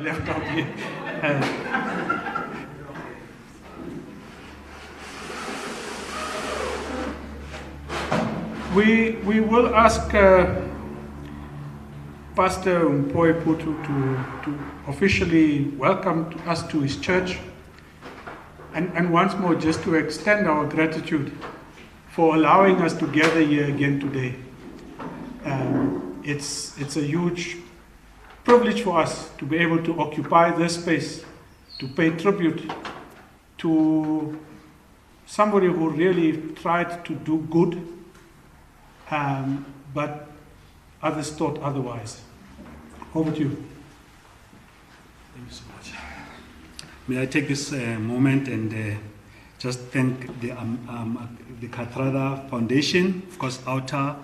left out here. We will ask Pastor Mpoi Putu to officially welcome us to his church, and once more just to extend our gratitude for allowing us to gather here again today. It's a huge privilege for us to be able to occupy this space, to pay tribute to somebody who really tried to do good, but others thought otherwise. Over to you. Thank you so much. May I take this moment and just thank the Kathrada Foundation, of course, OUTA,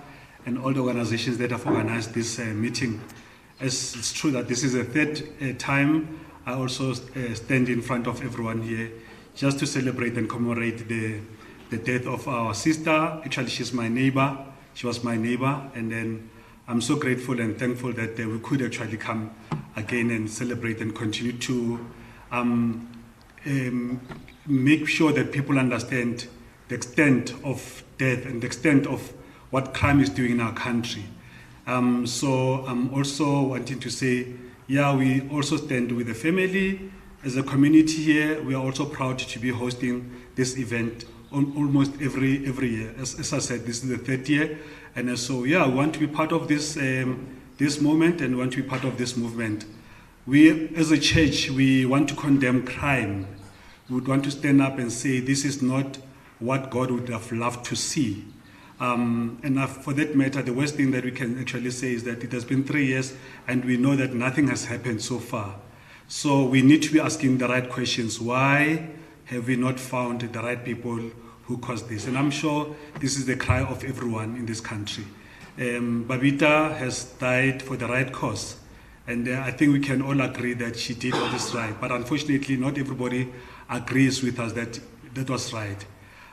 and all the organizations that have organized this meeting. As it's true that this is the third time I also stand in front of everyone here just to celebrate and commemorate the death of our sister. Actually, she's my neighbor. She was my neighbor, and then I'm so grateful and thankful that we could actually come again and celebrate and continue to make sure that people understand the extent of death and the extent of what crime is doing in our country. So I'm also wanting to say, yeah, we also stand with the family. As a community here, we are also proud to be hosting this event almost every year. As I said, this is the third year. And so, yeah, we want to be part of this moment and want to be part of this movement. We, as a church, we want to condemn crime. We would want to stand up and say, this is not what God would have loved to see. And for that matter, the worst thing that we can actually say is that it has been 3 years and we know that nothing has happened so far. So we need to be asking the right questions. Why have we not found the right people who caused this? And I'm sure this is the cry of everyone in this country. Babita has died for the right cause. And I think we can all agree that she did what is right. But unfortunately, not everybody agrees with us that that was right.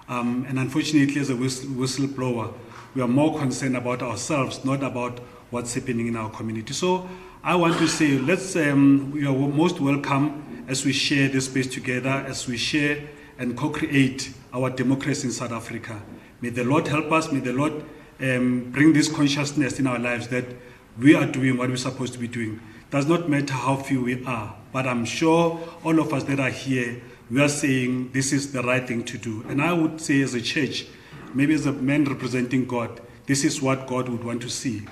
And unfortunately, as a whistleblower, we are more concerned about ourselves, not about what's happening in our community. So I want to say, we are most welcome as we share this space together, as we share and co-create our democracy in South Africa. May the Lord help us. May the Lord bring this consciousness in our lives that we are doing what we're supposed to be doing. Does not matter how few we are, but I'm sure all of us that are here, we are saying this is the right thing to do. And I would say as a church, maybe as a man representing God, this is what God would want to see.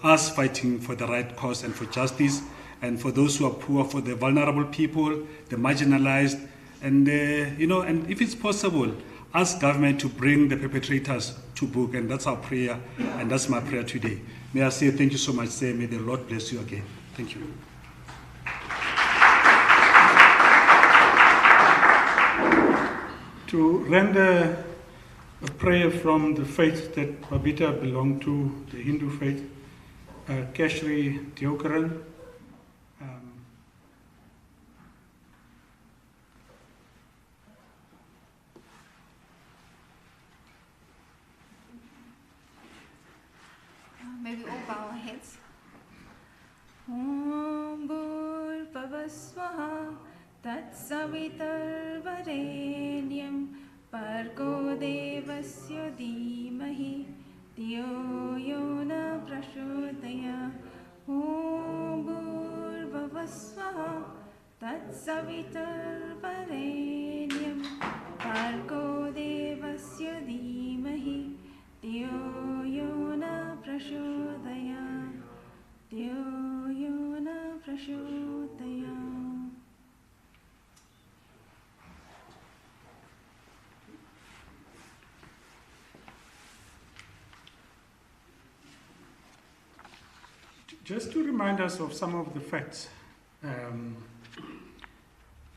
Us fighting for the right cause and for justice, and for those who are poor, for the vulnerable people, the marginalized, and and if it's possible, ask government to bring the perpetrators to book, and that's our prayer, and that's my prayer today. May I say thank you so much, sir. May the Lord bless you again. Thank you. To render a prayer from the faith that Babita belonged to, the Hindu faith, Keshri Deokaran. May we all bow our heads. Om Bhurbhuvah Swaha Tat Savitar Varenyam Bhargo Devasya Dhimahi Dhiyo Yona Prachodaya. Om Bhurbhuvah Swaha Tat Savitar Varenyam Bhargo Devasya Dhimahi Dhiyo Yona Prachodaya. Dhiyo Yona Prachodaya. Just to remind us of some of the facts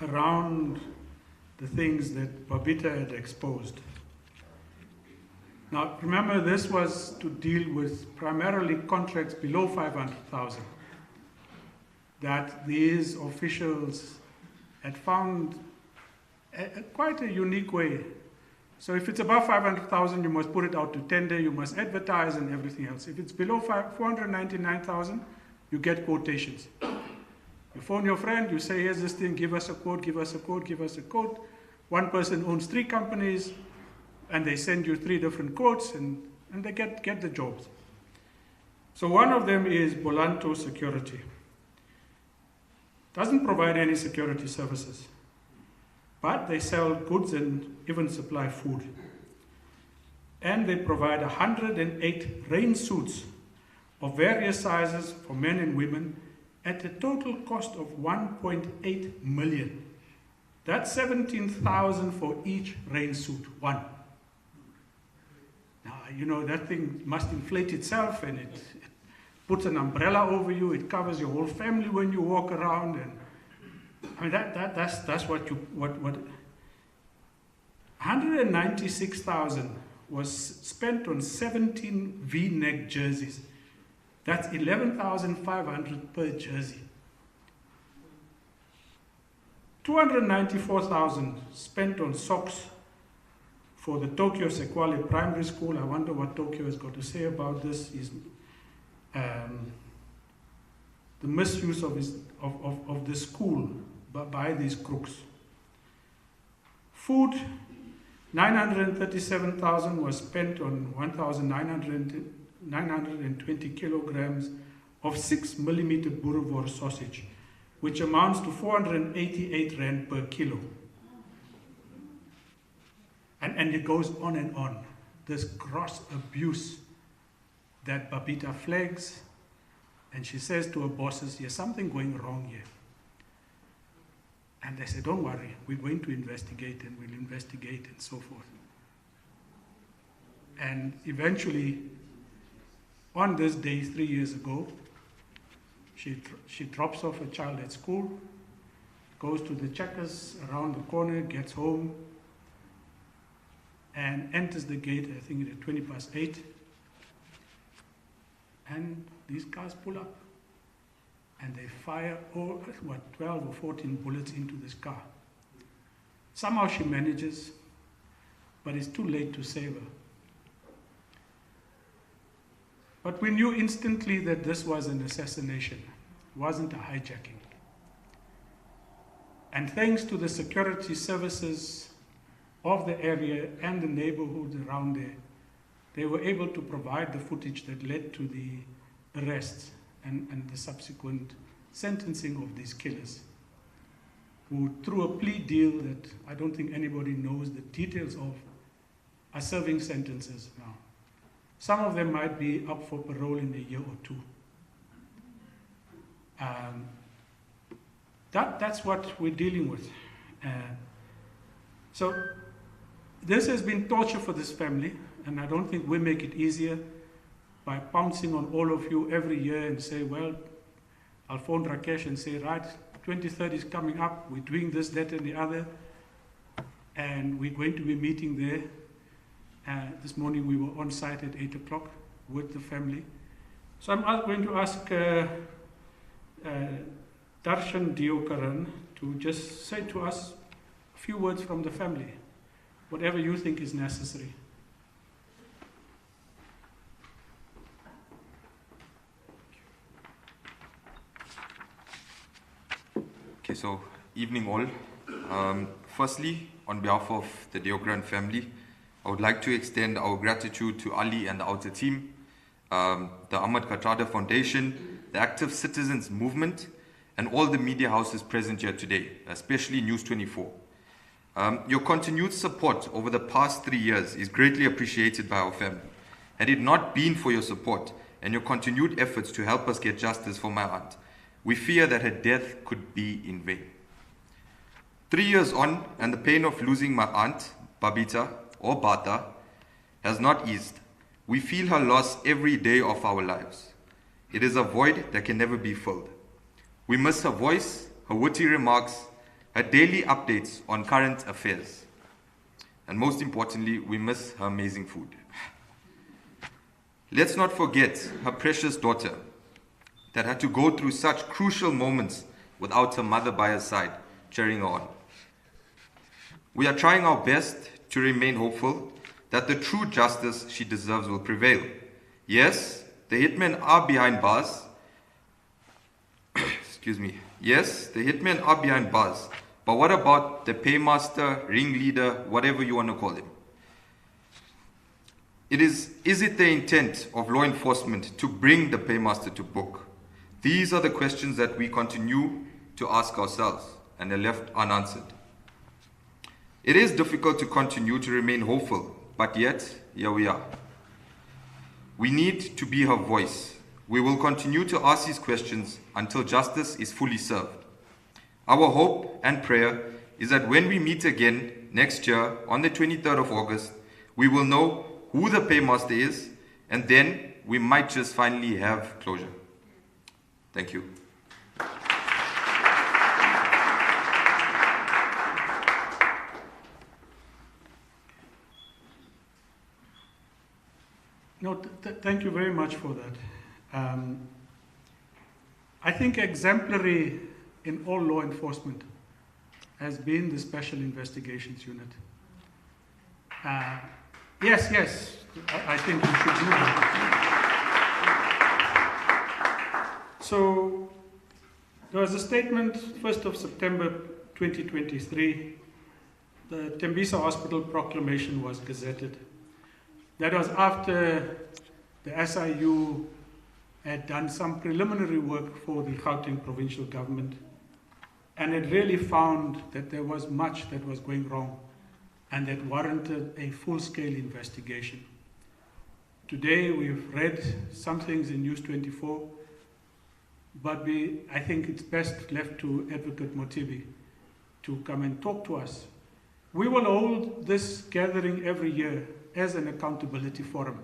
around the things that Babita had exposed. Now, remember, this was to deal with primarily contracts below 500,000 that these officials had found quite a unique way. So if it's above 500,000, you must put it out to tender, you must advertise and everything else. If it's below 499,000, you get quotations. You phone your friend, you say, here's this thing, give us a quote, give us a quote, give us a quote. One person owns 3 companies, and they send you 3 different quotes, and they get the jobs. So one of them is Bolanto Security. Doesn't provide any security services, but they sell goods and even supply food. And they provide 108 rain suits of various sizes for men and women at a total cost of 1.8 million. That's 17,000 for each rain suit, one. Now, you know, that thing must inflate itself, and it puts an umbrella over you, it covers your whole family when you walk around, and I mean that's what 196,000 was spent on 17 V-neck jerseys. That's 11,500 per jersey. 294,000 spent on socks for the Tokyo Sequale Primary School. I wonder what Tokyo has got to say about this. Is the misuse of the school by these crooks. Food, 937,000 was spent on 1,920 kilograms of 6 millimeter boerewors sausage, which amounts to 488 rand per kilo. And it goes on and on. This gross abuse that Babita flags, and she says to her bosses, there's something going wrong here. And they say, don't worry, we're going to investigate, and we'll investigate, and so forth. And eventually, on this day 3 years ago, she drops off a child at school, goes to the Checkers around the corner, gets home, and enters the gate, I think at 8:20. And these cars pull up, and they fire 12 or 14 bullets into this car. Somehow she manages, but it's too late to save her. But we knew instantly that this was an assassination, it wasn't a hijacking. And thanks to the security services of the area and the neighborhood around there, they were able to provide the footage that led to the arrests and the subsequent sentencing of these killers, who, through a plea deal that I don't think anybody knows the details of, are serving sentences now. Some of them might be up for parole in a year or 2. That's what we're dealing with. So this has been torture for this family, and I don't think we make it easier by pouncing on all of you every year and say, well, I'll phone Rakesh and say, right, 23rd is coming up, we're doing this, that, and the other, and we're going to be meeting there. This morning we were on site at 8 o'clock with the family. So I'm going to ask Darshan Deokaran to just say to us a few words from the family, whatever you think is necessary. Okay, so evening all. Firstly, on behalf of the Deokaran family, I would like to extend our gratitude to Ali and the outer team, the Ahmed Kathrada Foundation, the Active Citizens Movement, and all the media houses present here today, especially News 24. Your continued support over the past 3 years is greatly appreciated by our family. Had it not been for your support and your continued efforts to help us get justice for my aunt, we fear that her death could be in vain. 3 years on, and the pain of losing my aunt, Babita, or Bata, has not eased. We feel her loss every day of our lives. It is a void that can never be filled. We miss her voice, her witty remarks, her daily updates on current affairs. And most importantly, we miss her amazing food. Let's not forget her precious daughter that had to go through such crucial moments without her mother by her side, cheering her on. We are trying our best to remain hopeful that the true justice she deserves will prevail. Yes, the hitmen are behind bars. Excuse me. Yes, the hitmen are behind bars, but what about the paymaster, ringleader, whatever you want to call him? Is it the intent of law enforcement to bring the paymaster to book? These are the questions that we continue to ask ourselves and are left unanswered. It is difficult to continue to remain hopeful, but yet, here we are. We need to be her voice. We will continue to ask these questions until justice is fully served. Our hope and prayer is that when we meet again next year on the 23rd of August, we will know who the paymaster is, and then we might just finally have closure. Thank you. No, thank you very much for that. I think exemplary in all law enforcement has been the Special Investigations Unit. Yes, I think we should do that. So, there was a statement, 1st of September 2023, the Tembisa Hospital proclamation was gazetted. That was after the SIU had done some preliminary work for the Gauteng provincial government, and it really found that there was much that was going wrong and that warranted a full-scale investigation. Today we've read some things in News 24, but I think it's best left to Advocate Motibi to come and talk to us. We will hold this gathering every year as an accountability forum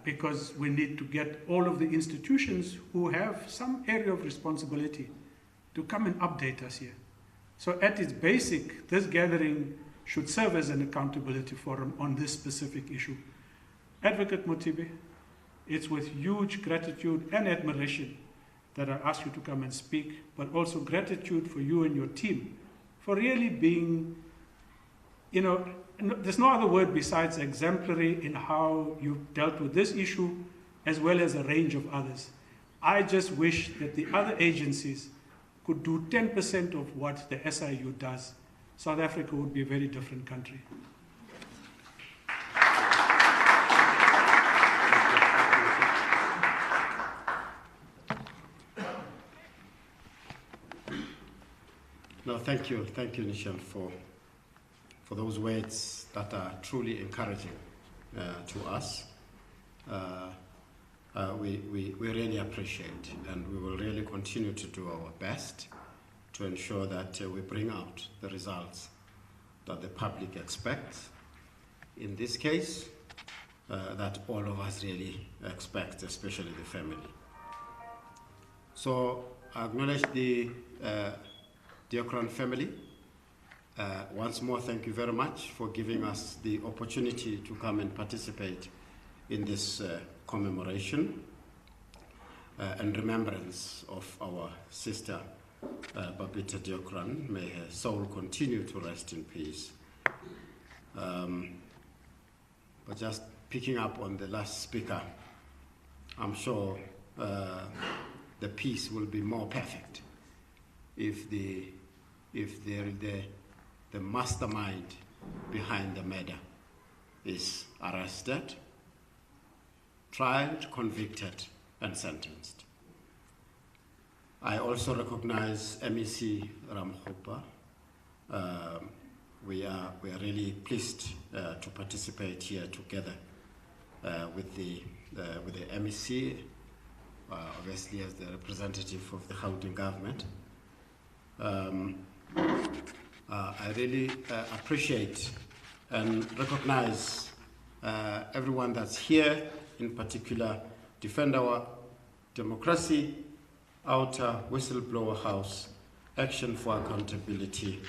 because we need to get all of the institutions who have some area of responsibility to come and update us here. So at its basic, this gathering should serve as an accountability forum on this specific issue. Advocate Motibi, it's with huge gratitude and admiration that I ask you to come and speak, but also gratitude for you and your team for really being, there's no other word besides exemplary in how you've dealt with this issue as well as a range of others. I just wish that the other agencies could do 10% of what the SIU does. South Africa would be a very different country. No, thank you, Nishan, for those words that are truly encouraging to us. We really appreciate, and we will really continue to do our best to ensure that we bring out the results that the public expects. In this case, that all of us really expect, especially the family. So I acknowledge the Deokaran family. Once more, thank you very much for giving us the opportunity to come and participate in this commemoration and remembrance of our sister Babita Deokaran. May her soul continue to rest in peace. But just picking up on the last speaker, I'm sure the peace will be more perfect if the mastermind behind the murder is arrested, tried, convicted, and sentenced. I also recognize MEC Ramkhopa. We are really pleased to participate here together with the MEC, obviously as the representative of the Gauteng government. I really appreciate and recognize everyone that's here, in particular Defend Our Democracy, Outer Whistleblower House, Action for Accountability,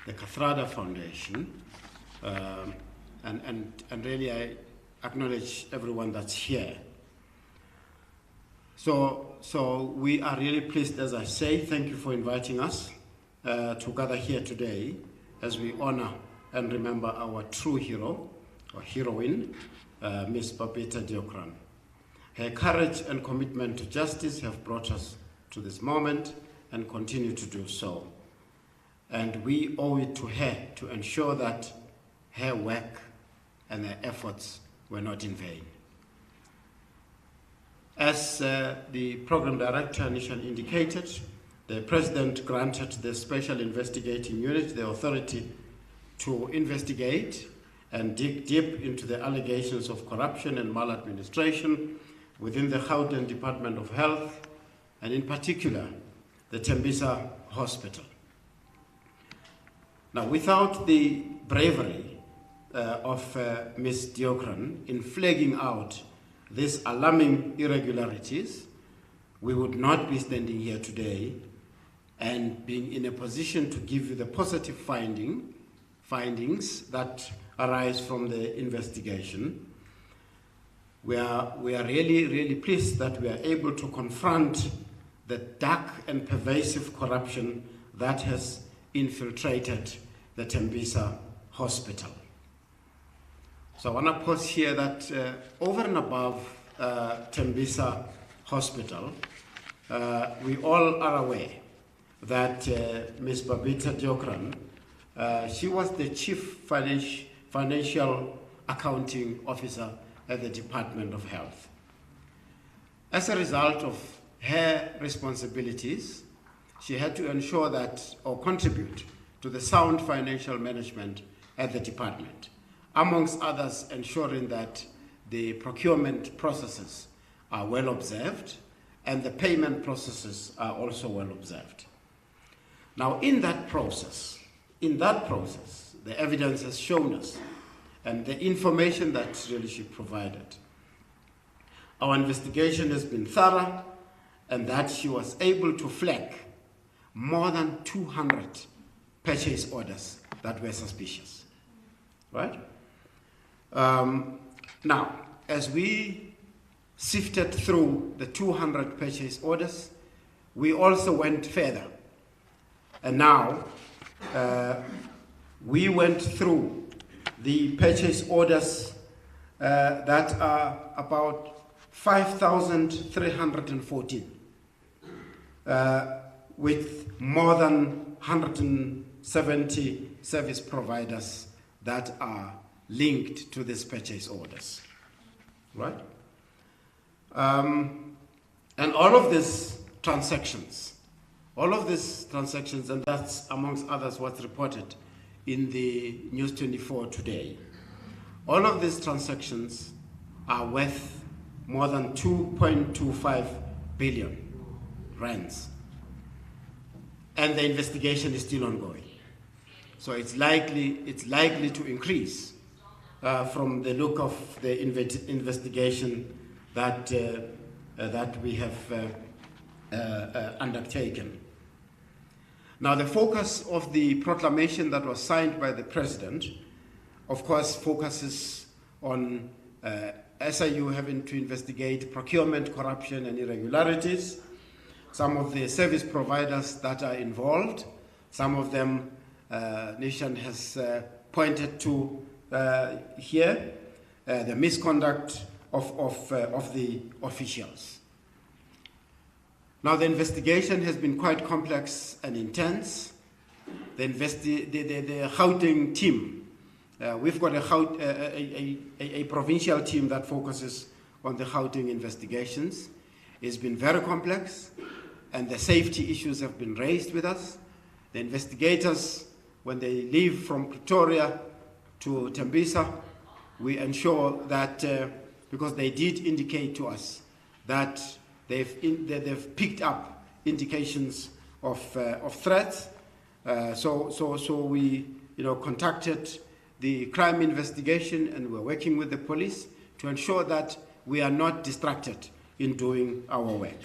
the Kathrada Foundation, and really I acknowledge everyone that's here. So we are really pleased, as I say. Thank you for inviting us to gather here today as we honor and remember our true hero, or heroine, Miss Babita Deokaran. Her courage and commitment to justice have brought us to this moment and continue to do so. And we owe it to her to ensure that her work and her efforts were not in vain. As the program director initially indicated, the president granted the Special Investigating Unit the authority to investigate and dig deep into the allegations of corruption and maladministration within the Gauteng Department of Health, and in particular, the Tembisa Hospital. Now, without the bravery of Ms. Deokaran in flagging out these alarming irregularities, we would not be standing here today and being in a position to give you the positive findings that arise from the investigation. We are really, really pleased that we are able to confront the dark and pervasive corruption that has infiltrated the Tembisa Hospital. So I want to pause here that over and above Tembisa Hospital, we all are aware that Ms. Babita Deokaran, she was the Chief Financial Accounting Officer at the Department of Health. As a result of her responsibilities, she had to ensure that, or contribute to the sound financial management at the department, amongst others ensuring that the procurement processes are well observed and the payment processes are also well observed. Now, in that process, the evidence has shown us, and the information that really she provided, our investigation has been thorough, and that she was able to flag more than 200 purchase orders that were suspicious, right? Now, as we sifted through the 200 purchase orders, we also went further. And now, we went through the purchase orders that are about 5,314, with more than 170 service providers that are linked to these purchase orders, right? And all of these transactions, and that's amongst others what's reported in the News 24 today, all of these transactions are worth more than 2.25 billion rands. And the investigation is still ongoing. So it's likely to increase from the look of the investigation that we have undertaken. Now, the focus of the proclamation that was signed by the President, of course, focuses on SIU having to investigate procurement, corruption, and irregularities. Some of the service providers that are involved, some of them Nishan has pointed to here, the misconduct of the officials. Now, the investigation has been quite complex and intense. The Gauteng team, we've got a provincial team that focuses on the Gauteng investigations. It's been very complex, and the safety issues have been raised with us. The investigators, when they leave from Pretoria to Tembisa, we ensure that, because they did indicate to us that they've picked up indications of threats, so we contacted the crime investigation, and we're working with the police to ensure that we are not distracted in doing our work.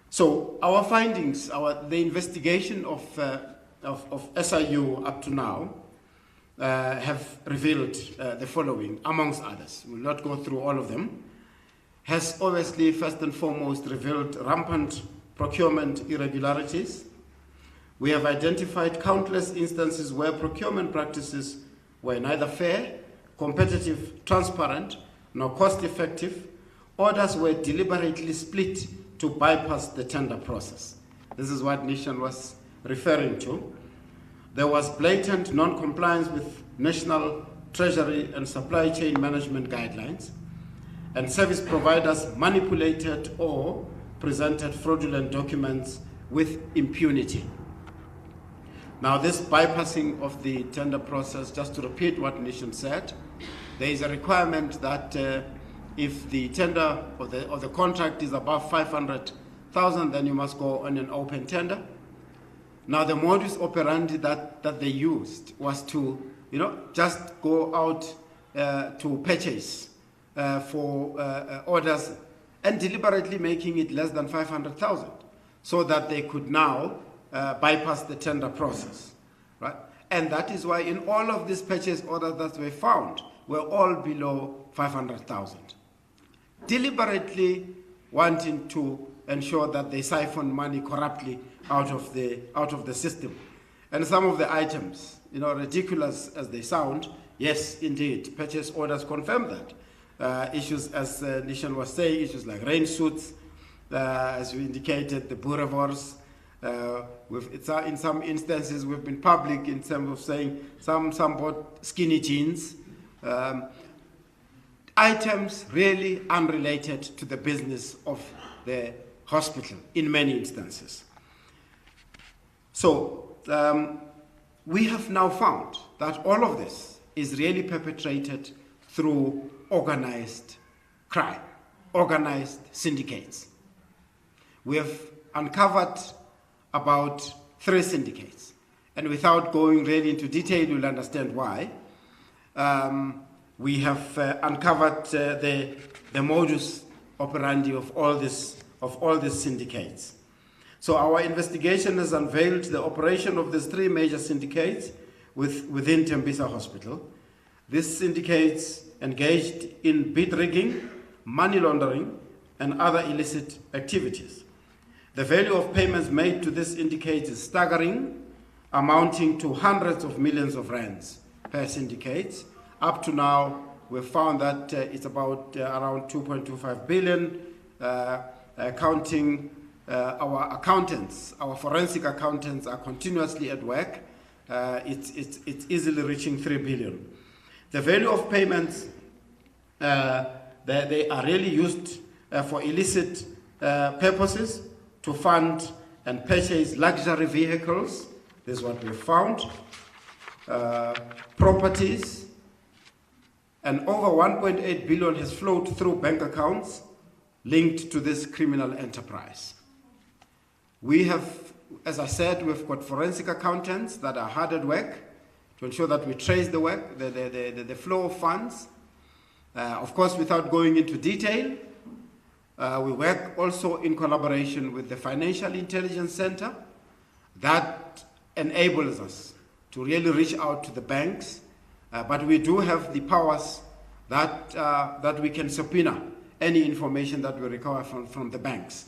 So our findings, the investigation of SIU up to now have revealed the following, amongst others. We'll not go through all of them. Has obviously, first and foremost, revealed rampant procurement irregularities. We have identified countless instances where procurement practices were neither fair, competitive, transparent, nor cost-effective. Orders were deliberately split to bypass the tender process. This is what Nishan was referring to. There was blatant non-compliance with National Treasury and Supply Chain Management guidelines, and service providers manipulated or presented fraudulent documents with impunity. Now, this bypassing of the tender process, just to repeat what Nishan said, there is a requirement that if the tender or the contract is above 500,000, then you must go on an open tender. Now, the modus operandi that they used was to, just go out to purchase for orders and deliberately making it less than 500,000, so that they could now bypass the tender process, right? And that is why in all of these purchase orders that were found were all below 500,000, deliberately wanting to ensure that they siphon money corruptly out of the system. And some of the items, ridiculous as they sound, yes, indeed, purchase orders confirm that. Issues, as Nishan was saying, issues like rain suits, as we indicated, the boerewors. In some instances, we've been public in terms of saying some bought skinny jeans. Items really unrelated to the business of the hospital in many instances. So we have now found that all of this is really perpetrated through organized crime, organized syndicates. We have uncovered about 3 syndicates, and without going really into detail, you'll understand why. We have uncovered the modus operandi of all these syndicates. So our investigation has unveiled the operation of these 3 major syndicates within Tembisa Hospital. These syndicates engaged in bid rigging, money laundering, and other illicit activities. The value of payments made to this syndicate is staggering, amounting to hundreds of millions of rands per syndicate. Up to now, we've found that it's about around 2.25 billion, counting our accountants, our forensic accountants are continuously at work. It's easily reaching 3 billion. The value of payments, they are really used for illicit purposes, to fund and purchase luxury vehicles. This is what we found. Properties, and over 1.8 billion has flowed through bank accounts linked to this criminal enterprise. We have, as I said, we've got forensic accountants that are hard at work to ensure that we trace the work, the flow of funds. Of course, without going into detail, we work also in collaboration with the Financial Intelligence Center that enables us to really reach out to the banks, but we do have the powers that we can subpoena any information that we recover from the banks.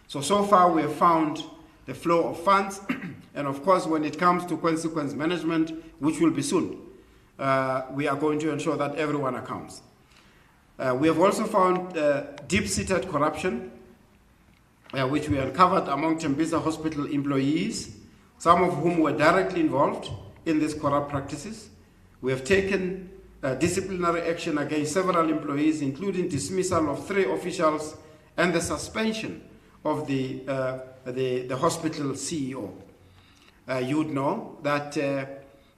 So far we have found the flow of funds, and of course when it comes to consequence management, which will be soon, we are going to ensure that everyone accounts. We have also found deep-seated corruption, which we uncovered among Tembisa Hospital employees, some of whom were directly involved in these corrupt practices. We have taken disciplinary action against several employees, including dismissal of 3 officials and the suspension of the hospital CEO. You would know that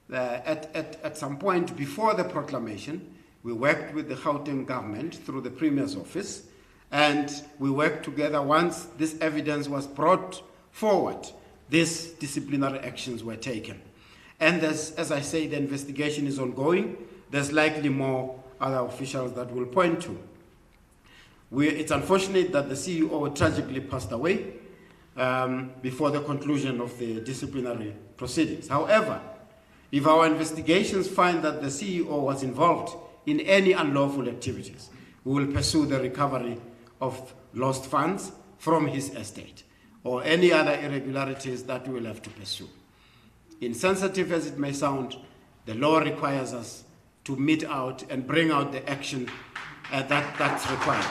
at some point before the proclamation, we worked with the Gauteng government through the Premier's office, and we worked together. Once this evidence was brought forward, these disciplinary actions were taken. And as I say, the investigation is ongoing. There's likely more other officials that we'll point to. It's unfortunate that the CEO tragically passed away before the conclusion of the disciplinary proceedings. However, if our investigations find that the CEO was involved in any unlawful activities, we will pursue the recovery of lost funds from his estate or any other irregularities that we will have to pursue. Insensitive as it may sound, the law requires us to mete out and bring out the action that's required.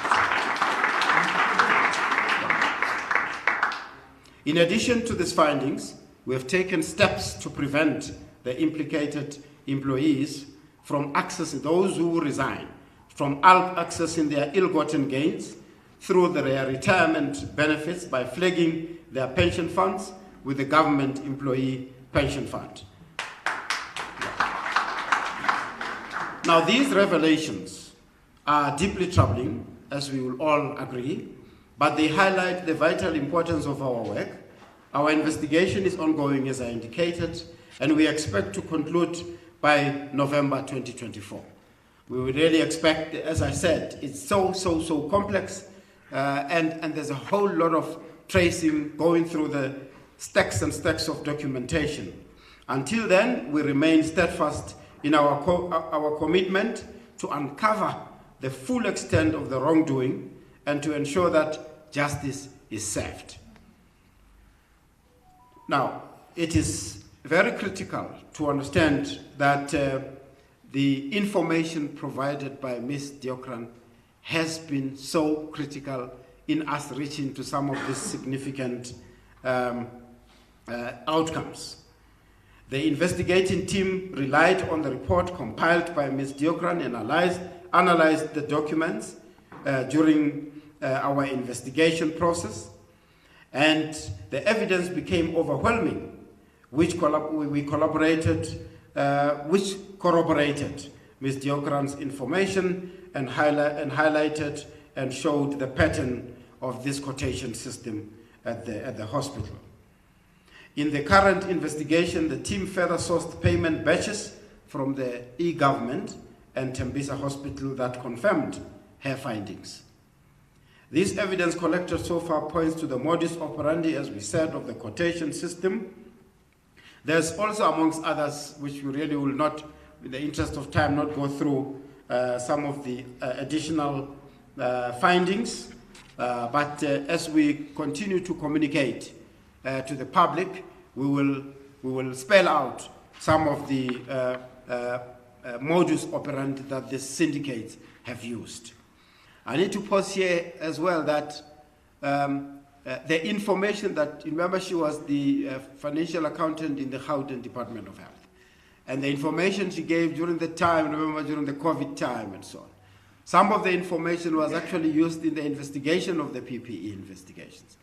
In addition to these findings, we have taken steps to prevent the implicated employees from accessing, those who resign, from accessing their ill-gotten gains through their retirement benefits by flagging their pension funds with the government employee pension fund. Now, these revelations are deeply troubling, as we will all agree, but they highlight the vital importance of our work. Our investigation is ongoing, as I indicated, and we expect to conclude by November 2024. We would really expect, as I said, it's so complex, and there's a whole lot of tracing going through the stacks and stacks of documentation. Until then, we remain steadfast in our commitment to uncover the full extent of the wrongdoing and to ensure that justice is served. Now, it is very critical to understand that the information provided by Ms. Deokaran has been so critical in us reaching to some of these significant outcomes. The investigating team relied on the report compiled by Ms. Deokaran and analyzed the documents during our investigation process, and the evidence became overwhelming, which corroborated Ms. Deokaran's information and highlighted and showed the pattern of this quotation system at the hospital. In the current investigation, the team further sourced payment batches from the e-government and Tembisa Hospital that confirmed her findings. This evidence collected so far points to the modus operandi, as we said, of the quotation system. There's also, amongst others, which we really will not, in the interest of time, not go through some of the additional findings, but as we continue to communicate to the public, we will spell out some of the modus operandi that the syndicates have used. I need to pause here as well that the information that, remember, she was the financial accountant in the Gauteng Department of Health, and the information she gave during the time, remember, during the COVID time and so on. Some of the information was actually used in the investigation of the PPE investigations.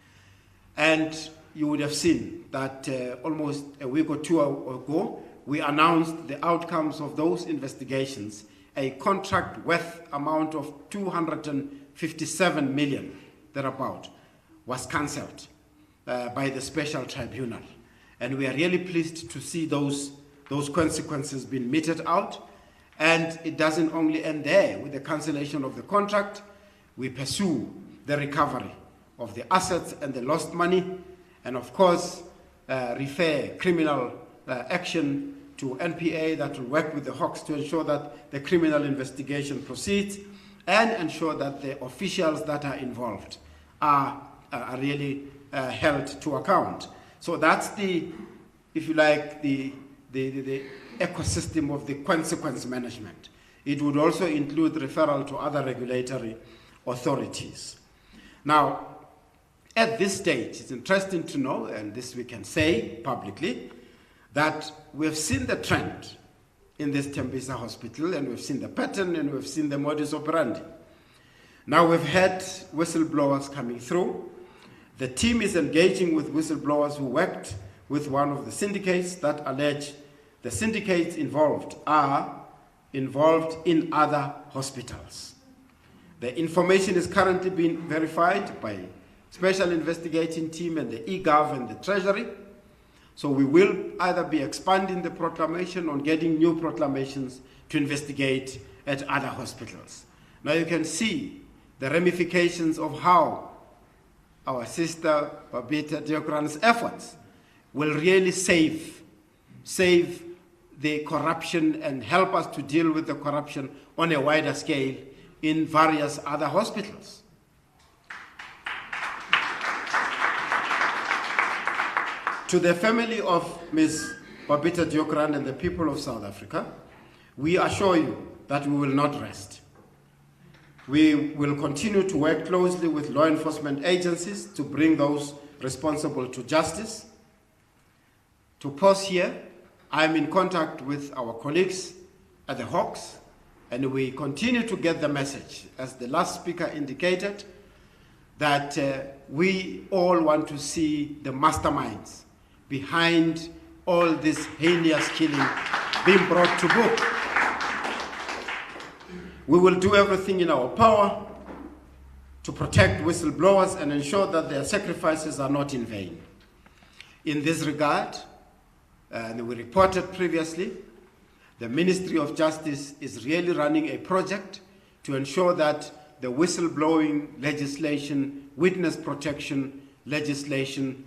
And you would have seen that almost a week or two ago, we announced the outcomes of those investigations. A contract worth amount of 257 million, thereabout, was cancelled by the special tribunal. And we are really pleased to see those consequences being meted out. And it doesn't only end there. With the cancellation of the contract, we pursue the recovery of the assets and the lost money, and of course, refer criminal action to NPA that will work with the Hawks to ensure that the criminal investigation proceeds and ensure that the officials that are involved are really held to account. So that's the, if you like, the ecosystem of the consequence management. It would also include referral to other regulatory authorities. Now, at this stage, it's interesting to know, and this we can say publicly, that we've seen the trend in this Tembisa hospital, and we've seen the pattern, and we've seen the modus operandi. Now we've had whistleblowers coming through. The team is engaging with whistleblowers who worked with one of the syndicates that allege the syndicates involved are involved in other hospitals. The information is currently being verified by Special Investigating Team and the eGov and the Treasury. So we will either be expanding the proclamation or getting new proclamations to investigate at other hospitals. Now you can see the ramifications of how our sister Babita Deokaran's efforts will really save the corruption and help us to deal with the corruption on a wider scale in various other hospitals. To the family of Ms. Babita Deokaran and the people of South Africa, we assure you that we will not rest. We will continue to work closely with law enforcement agencies to bring those responsible to justice. To pause here, I'm in contact with our colleagues at the Hawks, and we continue to get the message, as the last speaker indicated, that we all want to see the masterminds behind all this heinous killing being brought to book. We will do everything in our power to protect whistleblowers and ensure that their sacrifices are not in vain. In this regard, and we reported previously, the Ministry of Justice is really running a project to ensure that the whistleblowing legislation, witness protection legislation,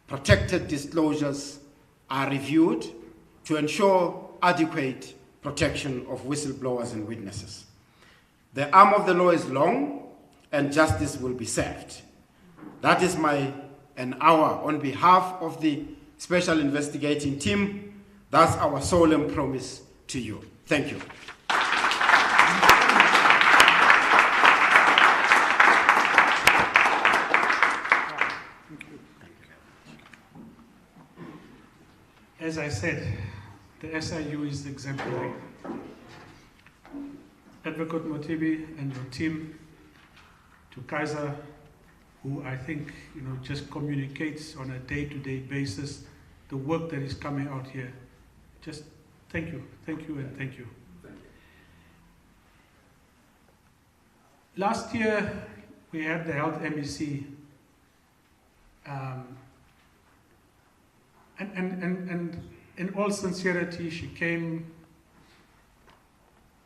protected disclosures are reviewed to ensure adequate protection of whistleblowers and witnesses. The arm of the law is long, and justice will be served. That is an hour on behalf of the Special Investigating Team. That's our solemn promise to you. Thank you. As I said, the SIU is exemplary. Advocate Motibi and your team, to Kaiser, who I think just communicates on a day-to-day basis the work that is coming out here. Just thank you, and thank you. Last year we had the Health MEC, and in all sincerity, she came,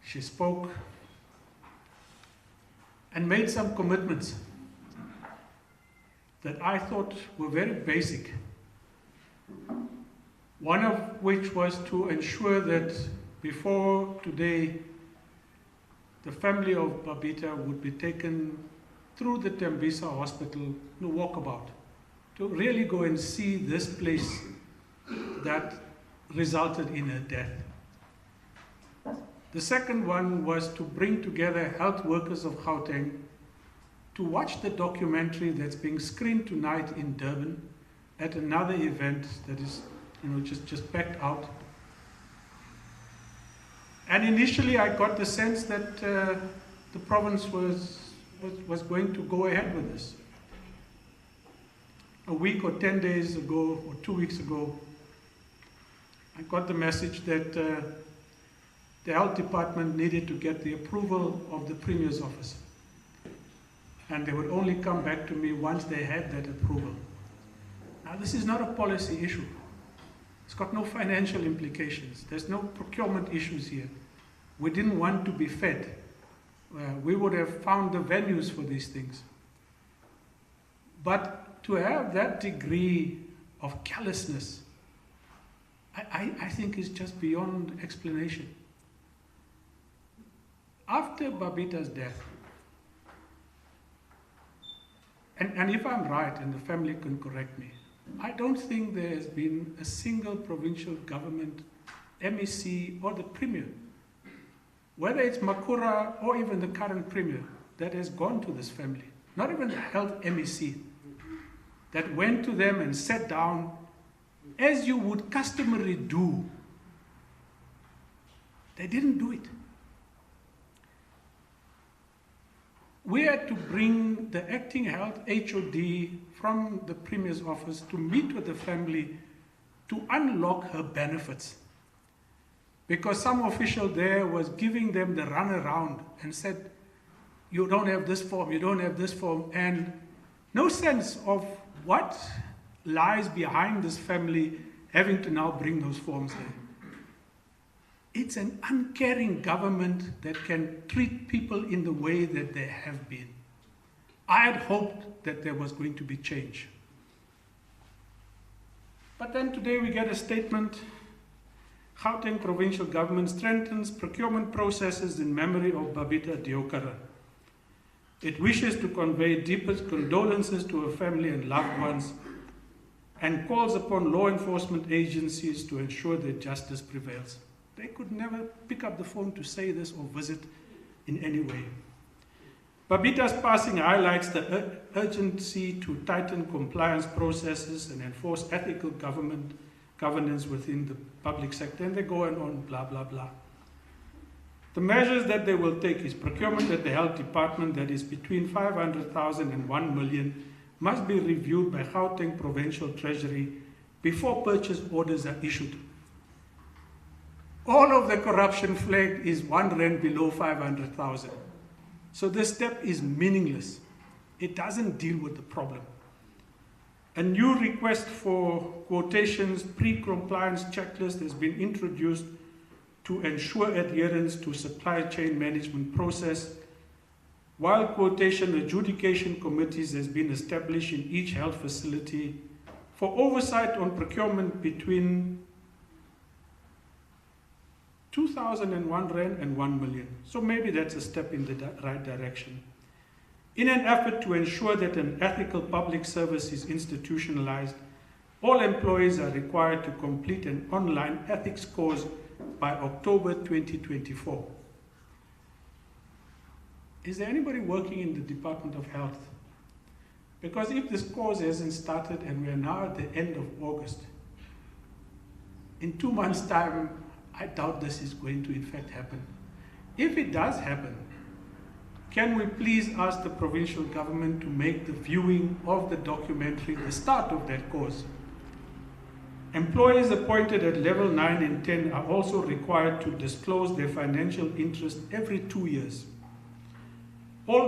she spoke, and made some commitments that I thought were very basic. One of which was to ensure that before today, the family of Babita would be taken through the Tembisa Hospital, walkabout, to really go and see this place that resulted in her death. The second one was to bring together health workers of Gauteng to watch the documentary that's being screened tonight in Durban at another event that is just packed out. And initially I got the sense that the province was going to go ahead with this. A week or 10 days ago, or 2 weeks ago, I got the message that the health department needed to get the approval of the Premier's office. And they would only come back to me once they had that approval. Now, this is not a policy issue. It's got no financial implications. There's no procurement issues here. We didn't want to be fed. We would have found the venues for these things. But to have that degree of callousness, I think is just beyond explanation. After Babita's death, and if I'm right, and the family can correct me, I don't think there has been a single provincial government, MEC, or the Premier, whether it's Makura or even the current Premier, that has gone to this family. Not even the health MEC, that went to them and sat down, as you would customarily do. They didn't do it. We had to bring the acting health HOD from the Premier's office to meet with the family to unlock her benefits. Because some official there was giving them the runaround and said, you don't have this form, you don't have this form, and no sense of what lies behind this family having to now bring those forms in. It's an uncaring government that can treat people in the way that they have been. I had hoped that there was going to be change. But then today we get a statement, Gauteng provincial government strengthens procurement processes in memory of Babita Deokaran. It wishes to convey deepest condolences to her family and loved ones and calls upon law enforcement agencies to ensure that justice prevails. They could never pick up the phone to say this or visit in any way. Babita's passing highlights the urgency to tighten compliance processes and enforce ethical governance within the public sector, and they go on, blah, blah, blah. The measures that they will take is procurement at the health department that is between 500,000 and 1 million must be reviewed by Gauteng Provincial Treasury before purchase orders are issued. All of the corruption flagged is 1 rand below 500,000. So this step is meaningless. It doesn't deal with the problem. A new request for quotations pre-compliance checklist has been introduced to ensure adherence to supply chain management process, while quotation adjudication committees has been established in each health facility for oversight on procurement between 2,001 rand and 1 million. So maybe that's a step in the right direction. In an effort to ensure that an ethical public service is institutionalized, all employees are required to complete an online ethics course by October 2024. Is there anybody working in the Department of Health? Because if this course hasn't started and we are now at the end of August, in 2 months' time, I doubt this is going to in fact happen. If it does happen, can we please ask the provincial government to make the viewing of the documentary the start of that course? Employees appointed at level 9 and 10 are also required to disclose their financial interest every 2 years.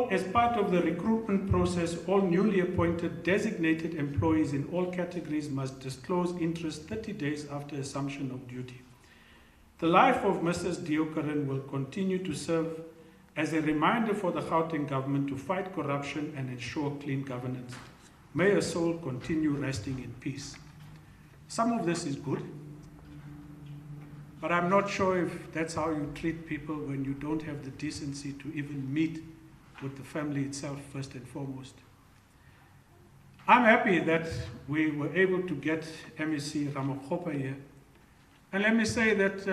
As part of the recruitment process, all newly appointed designated employees in all categories must disclose interest 30 days after assumption of duty. The life of Mrs. Deokaran will continue to serve as a reminder for the Gauteng government to fight corruption and ensure clean governance. May her soul continue resting in peace. Some of this is good, but I'm not sure if that's how you treat people when you don't have the decency to even meet with the family itself first and foremost. I'm happy that we were able to get MEC Ramokgopa here. And let me say that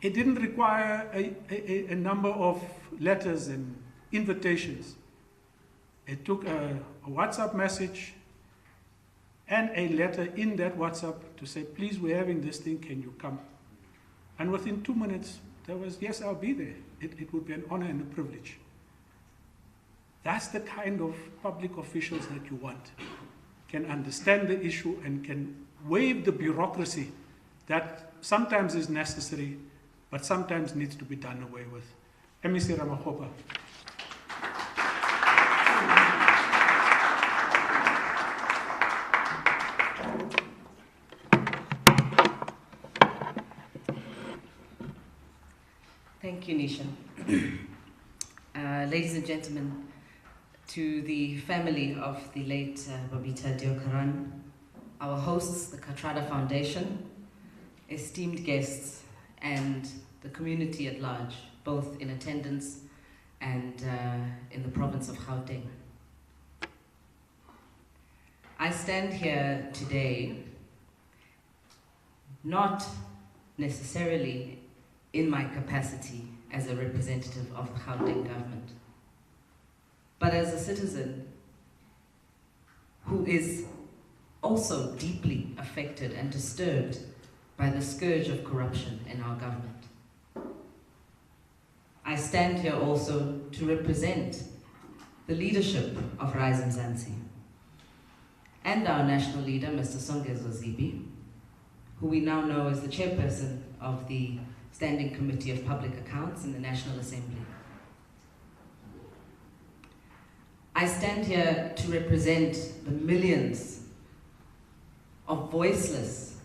it didn't require a number of letters and invitations. It took a WhatsApp message and a letter in that WhatsApp to say, please, we're having this thing, can you come? And within 2 minutes, there was, yes, I'll be there. It would be an honor and a privilege. That's the kind of public officials that you want. Can understand the issue and can waive the bureaucracy that sometimes is necessary, but sometimes needs to be done away with. MEC Ramokgopa. Thank you, Nishan. Ladies and gentlemen, to the family of the late Babita Deokaran, our hosts, the Kathrada Foundation, esteemed guests, and the community at large, both in attendance and in the province of Gauteng. I stand here today not necessarily in my capacity as a representative of the Gauteng government, but as a citizen who is also deeply affected and disturbed by the scourge of corruption in our government. I stand here also to represent the leadership of Rise Mzansi and our national leader, Mr. Songezo Zibi, who we now know as the chairperson of the Standing Committee of Public Accounts in the National Assembly. I stand here to represent the millions of voiceless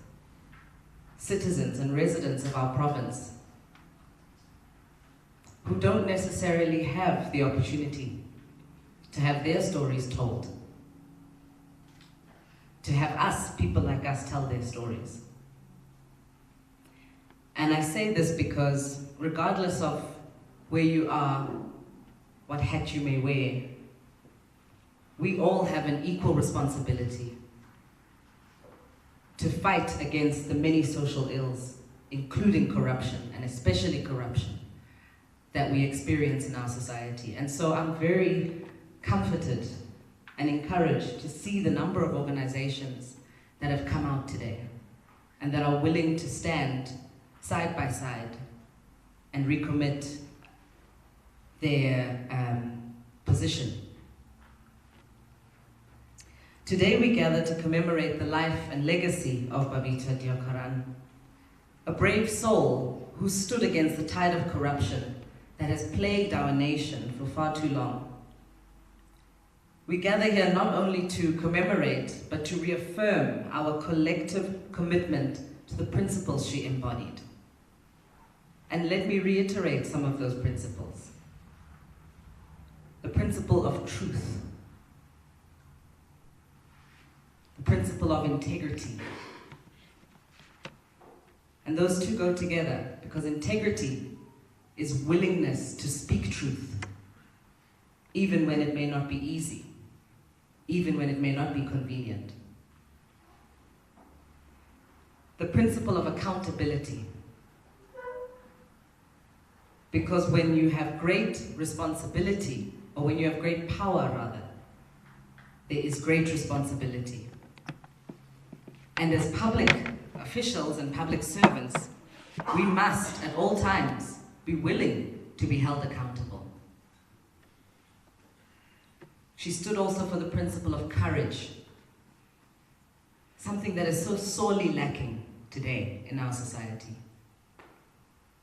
citizens and residents of our province who don't necessarily have the opportunity to have their stories told, to have us, people like us, tell their stories. And I say this because regardless of where you are, what hat you may wear, we all have an equal responsibility to fight against the many social ills, including corruption, and especially corruption, that we experience in our society. And so I'm very comforted and encouraged to see the number of organizations that have come out today and that are willing to stand side by side and recommit their position. Today we gather to commemorate the life and legacy of Babita Deokaran, a brave soul who stood against the tide of corruption that has plagued our nation for far too long. We gather here not only to commemorate, but to reaffirm our collective commitment to the principles she embodied. And let me reiterate some of those principles. The principle of truth, the principle of integrity. And those two go together because integrity is willingness to speak truth, even when it may not be easy, even when it may not be convenient. The principle of accountability. Because when you have great responsibility, or when you have great power rather, there is great responsibility. And as public officials and public servants, we must at all times be willing to be held accountable. She stood also for the principle of courage, something that is so sorely lacking today in our society.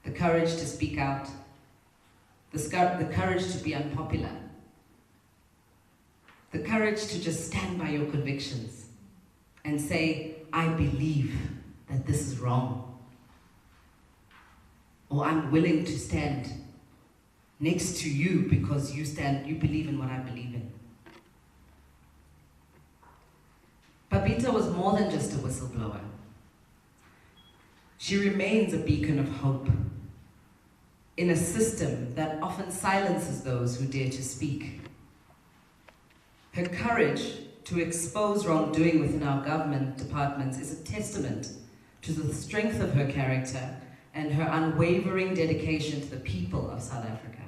The courage to speak out, the courage to be unpopular, the courage to just stand by your convictions and say, I believe that this is wrong, or I'm willing to stand next to you because you believe in what I believe in. Babita was more than just a whistleblower. She remains a beacon of hope in a system that often silences those who dare to speak. Her courage to expose wrongdoing within our government departments is a testament to the strength of her character and her unwavering dedication to the people of South Africa.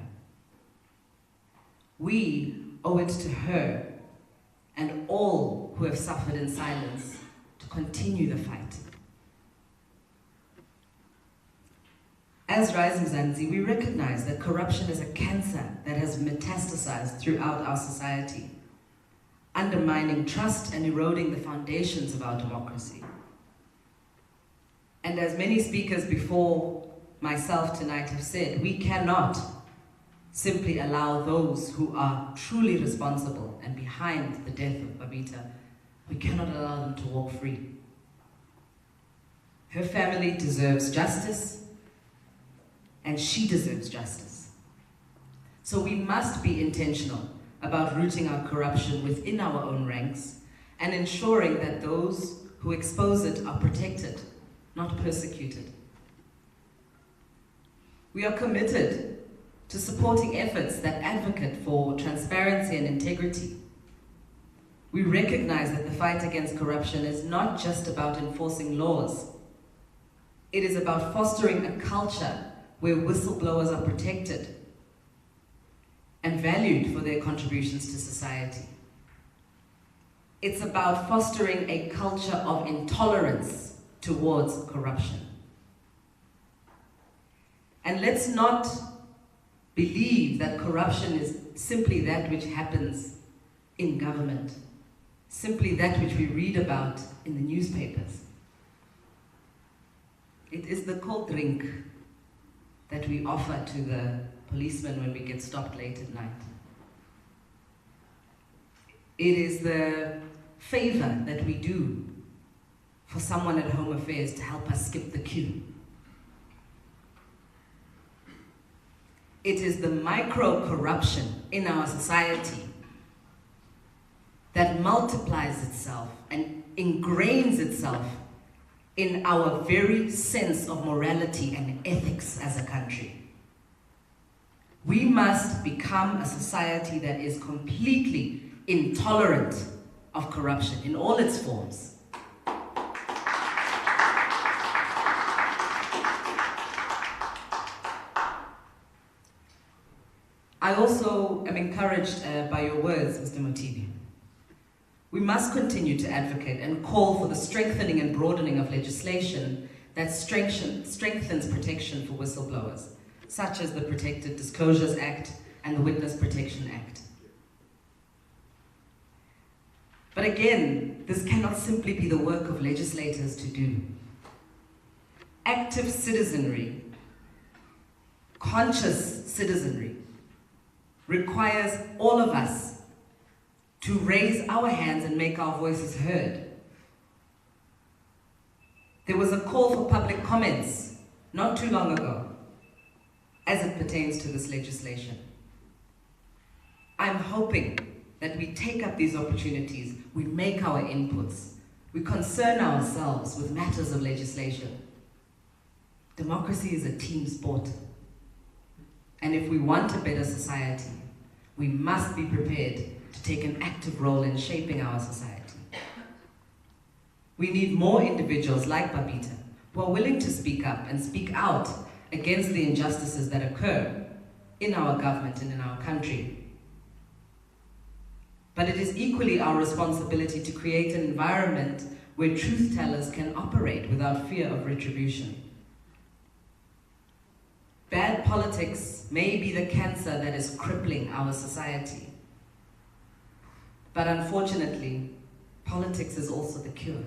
We owe it to her and all who have suffered in silence to continue the fight. As Rise Mzansi, we recognize that corruption is a cancer that has metastasized throughout our society, undermining trust and eroding the foundations of our democracy. And as many speakers before myself tonight have said, we cannot simply allow those who are truly responsible and behind the death of Babita, we cannot allow them to walk free. Her family deserves justice, and she deserves justice. So we must be intentional about rooting out corruption within our own ranks and ensuring that those who expose it are protected, not persecuted. We are committed to supporting efforts that advocate for transparency and integrity. We recognize that the fight against corruption is not just about enforcing laws. It is about fostering a culture where whistleblowers are protected and valued for their contributions to society. It's about fostering a culture of intolerance towards corruption. And let's not believe that corruption is simply that which happens in government, simply that which we read about in the newspapers. It is the cold drink that we offer to the policemen when we get stopped late at night. It is the favor that we do for someone at Home Affairs to help us skip the queue. It is the micro-corruption in our society that multiplies itself and ingrains itself in our very sense of morality and ethics as a country. We must become a society that is completely intolerant of corruption in all its forms. I also am encouraged by your words, Mr. Motibi. We must continue to advocate and call for the strengthening and broadening of legislation that strengthens protection for whistleblowers, such as the Protected Disclosures Act and the Witness Protection Act. But again, this cannot simply be the work of legislators to do. Active citizenry, conscious citizenry, requires all of us to raise our hands and make our voices heard. There was a call for public comments not too long ago as it pertains to this legislation. I'm hoping that we take up these opportunities, we make our inputs, we concern ourselves with matters of legislation. Democracy is a team sport. And if we want a better society, we must be prepared to take an active role in shaping our society. We need more individuals like Babita who are willing to speak up and speak out against the injustices that occur in our government and in our country. But it is equally our responsibility to create an environment where truth tellers can operate without fear of retribution. Bad politics may be the cancer that is crippling our society. But unfortunately, politics is also the cure.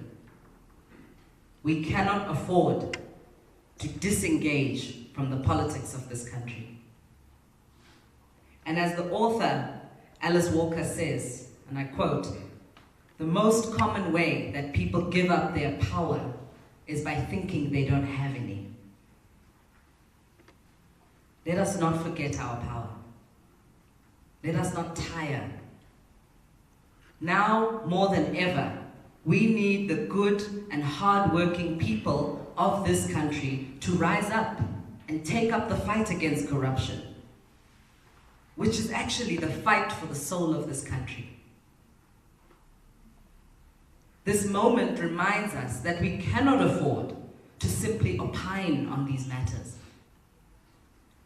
We cannot afford to disengage from the politics of this country. And as the author, Alice Walker, says, and I quote, "The most common way that people give up their power is by thinking they don't have any." Let us not forget our power. Let us not tire. Now, more than ever, we need the good and hard-working people of this country to rise up and take up the fight against corruption, which is actually the fight for the soul of this country. This moment reminds us that we cannot afford to simply opine on these matters.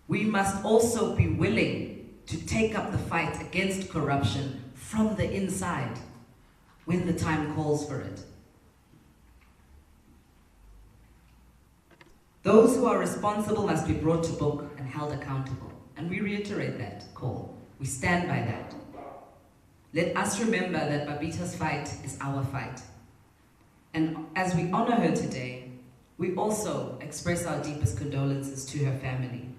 We must also be willing to take up the fight against corruption from the inside when the time calls for it. Those who are responsible must be brought to book and held accountable. And we reiterate that call. We stand by that. Let us remember that Babita's fight is our fight. And as we honor her today, we also express our deepest condolences to her family.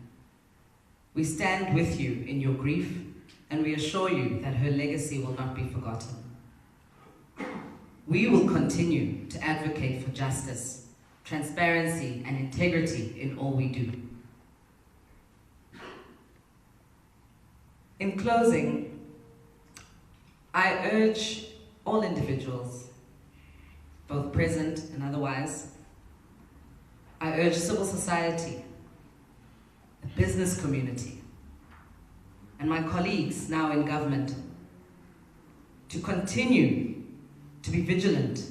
We stand with you in your grief, and we assure you that her legacy will not be forgotten. We will continue to advocate for justice, transparency, and integrity in all we do. In closing, I urge all individuals, both present and otherwise, I urge civil society, the business community, and my colleagues now in government to continue to be vigilant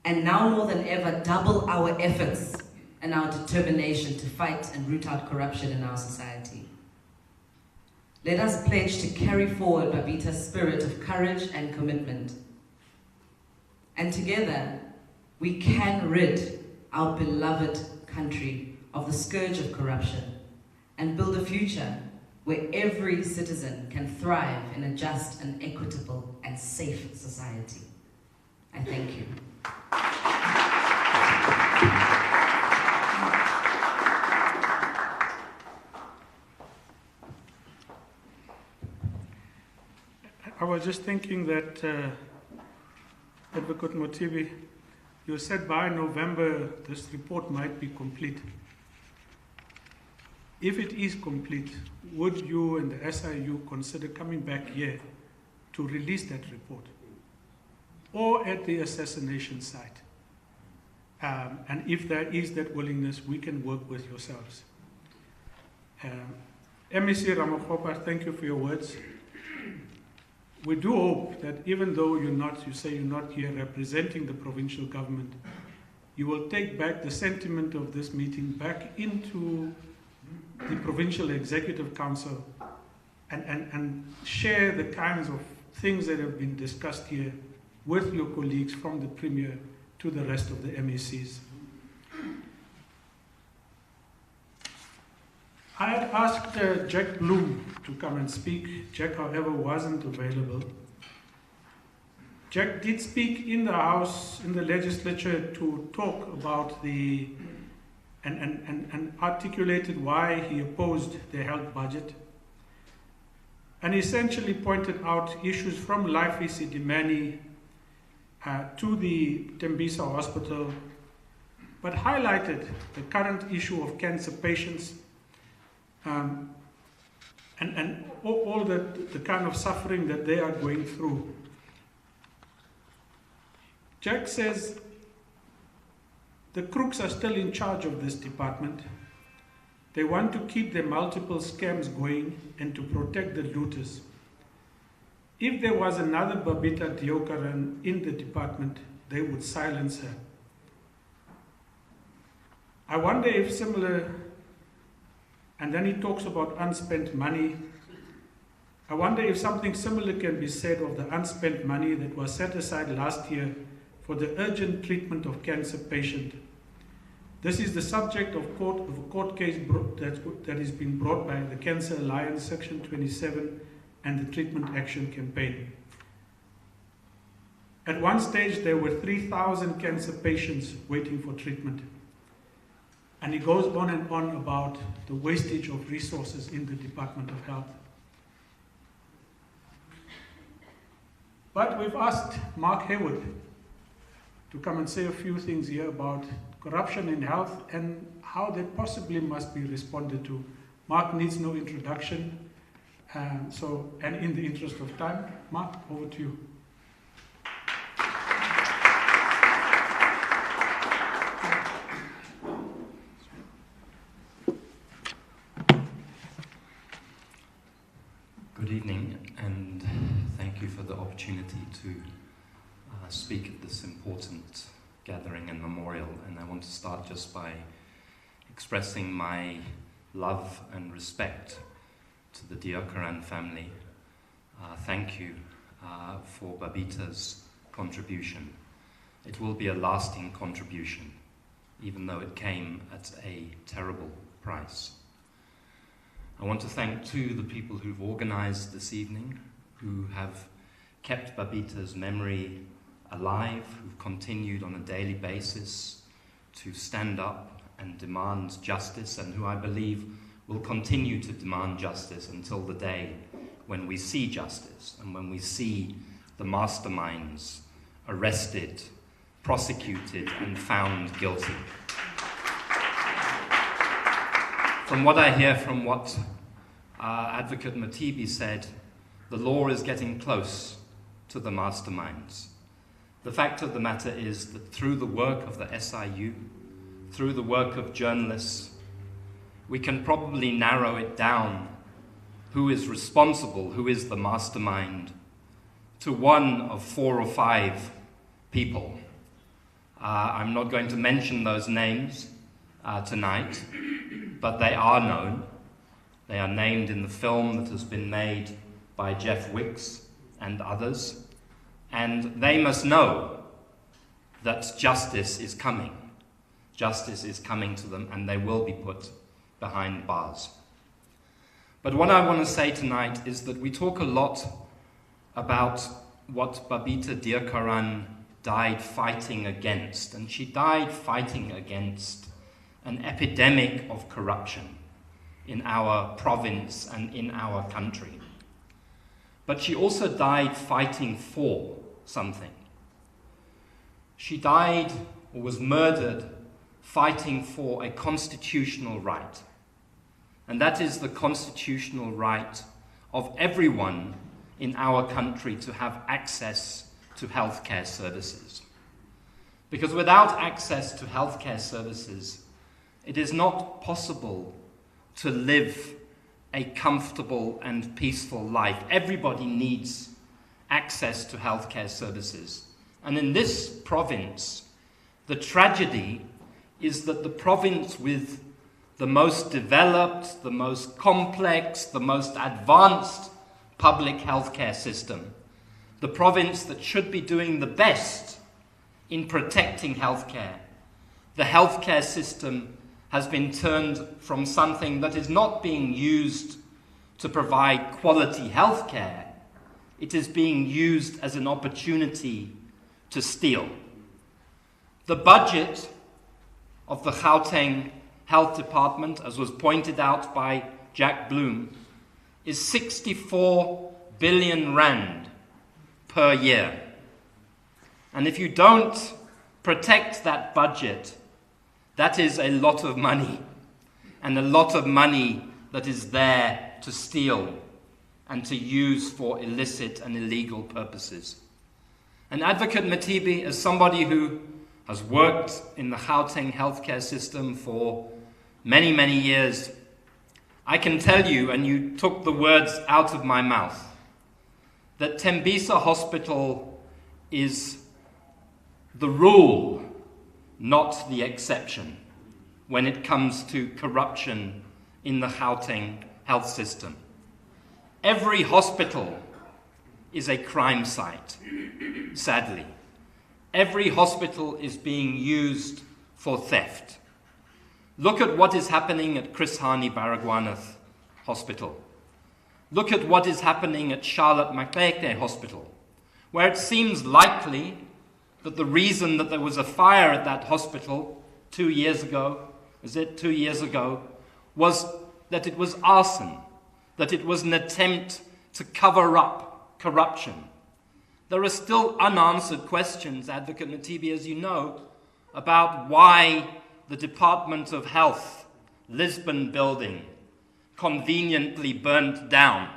and now more than ever double our efforts and our determination to fight and root out corruption in our society. Let us pledge to carry forward Babita's spirit of courage and commitment. And together, we can rid our beloved country of the scourge of corruption and build a future where every citizen can thrive in a just and equitable and safe society. I thank you. I was just thinking that, Advocate Motibi, you said by November this report might be complete. If it is complete, would you and the SIU consider coming back here to release that report? Or at the assassination site? And if there is that willingness, we can work with yourselves. MEC Ramakgopa, thank you for your words. We do hope that even though you say you're not here representing the provincial government, you will take back the sentiment of this meeting back into the Provincial Executive Council and share the kinds of things that have been discussed here with your colleagues from the Premier to the rest of the MECs. I had asked Jack Bloom to come and speak. Jack, however, wasn't available. Jack did speak in the House, in the legislature, to talk about the and articulated why he opposed the health budget, and essentially pointed out issues from Life Isidimeni to the Tembisa Hospital, but highlighted the current issue of cancer patients and all the kind of suffering that they are going through. Jack says the crooks are still in charge of this department. They want to keep their multiple scams going and to protect the looters. If there was another Babita Deokaran in the department, they would silence her. I wonder if similar, and then he talks about unspent money. I wonder if something similar can be said of the unspent money that was set aside last year for the urgent treatment of cancer patients. This is the subject of a court case that is being brought by the Cancer Alliance, Section 27, and the Treatment Action Campaign. At one stage, there were 3,000 cancer patients waiting for treatment. And he goes on and on about the wastage of resources in the Department of Health. But we've asked Mark Haywood to come and say a few things here about corruption in health and how that possibly must be responded to. Mark needs no introduction. And in the interest of time, Mark, over to you. Good evening, and thank you for the opportunity to speak at this important gathering and memorial. And I want to start just by expressing my love and respect to the Deokaran family. Thank you for Babita's contribution. It will be a lasting contribution, even though it came at a terrible price. I want to thank too the people who've organized this evening, who have kept Babita's memory alive, who've continued on a daily basis to stand up and demand justice, and who I believe will continue to demand justice until the day when we see justice and when we see the masterminds arrested, prosecuted, and found guilty. From what I hear from what Advocate Matibi said, the law is getting close to the masterminds. The fact of the matter is that through the work of the SIU, through the work of journalists, we can probably narrow it down who is responsible, who is the mastermind, to one of 4 or 5 people. I'm not going to mention those names tonight, but they are known. They are named in the film that has been made by Jeff Wicks and others, and they must know that justice is coming. Justice is coming to them, and they will be put behind bars. But what I want to say tonight is that we talk a lot about what Babita Deokaran died fighting against, and she died fighting against an epidemic of corruption in our province and in our country. But she also died fighting for something. She died or was murdered fighting for a constitutional right. And that is the constitutional right of everyone in our country to have access to healthcare services. Because without access to healthcare services, it is not possible to live a comfortable and peaceful life. Everybody needs access to healthcare services. And in this province, the tragedy is that the province with the most developed, the most complex, the most advanced public healthcare system, the province that should be doing the best in protecting healthcare, the healthcare system has been turned from something that is not being used to provide quality healthcare. It is being used as an opportunity to steal. The budget of the Gauteng Health Department, as was pointed out by Jack Bloom, is 64 billion rand per year. And if you don't protect that budget, that is a lot of money, and a lot of money that is there to steal and to use for illicit and illegal purposes. And Advocate Matibi, as somebody who has worked in the Gauteng healthcare system for many, many years, I can tell you, and you took the words out of my mouth, that Tembisa Hospital is the rule, not the exception, when it comes to corruption in the Gauteng health system. Every hospital is a crime site, sadly. Every hospital is being used for theft. Look at what is happening at Chris Hani Baragwanath Hospital. Look at what is happening at Charlotte Maxeke Hospital, where it seems likely that the reason that there was a fire at that hospital 2 years ago, was that it was arson, that it was an attempt to cover up corruption. There are still unanswered questions, Advocate Matibi, as you know, about why the Department of Health Lisbon building conveniently burnt down,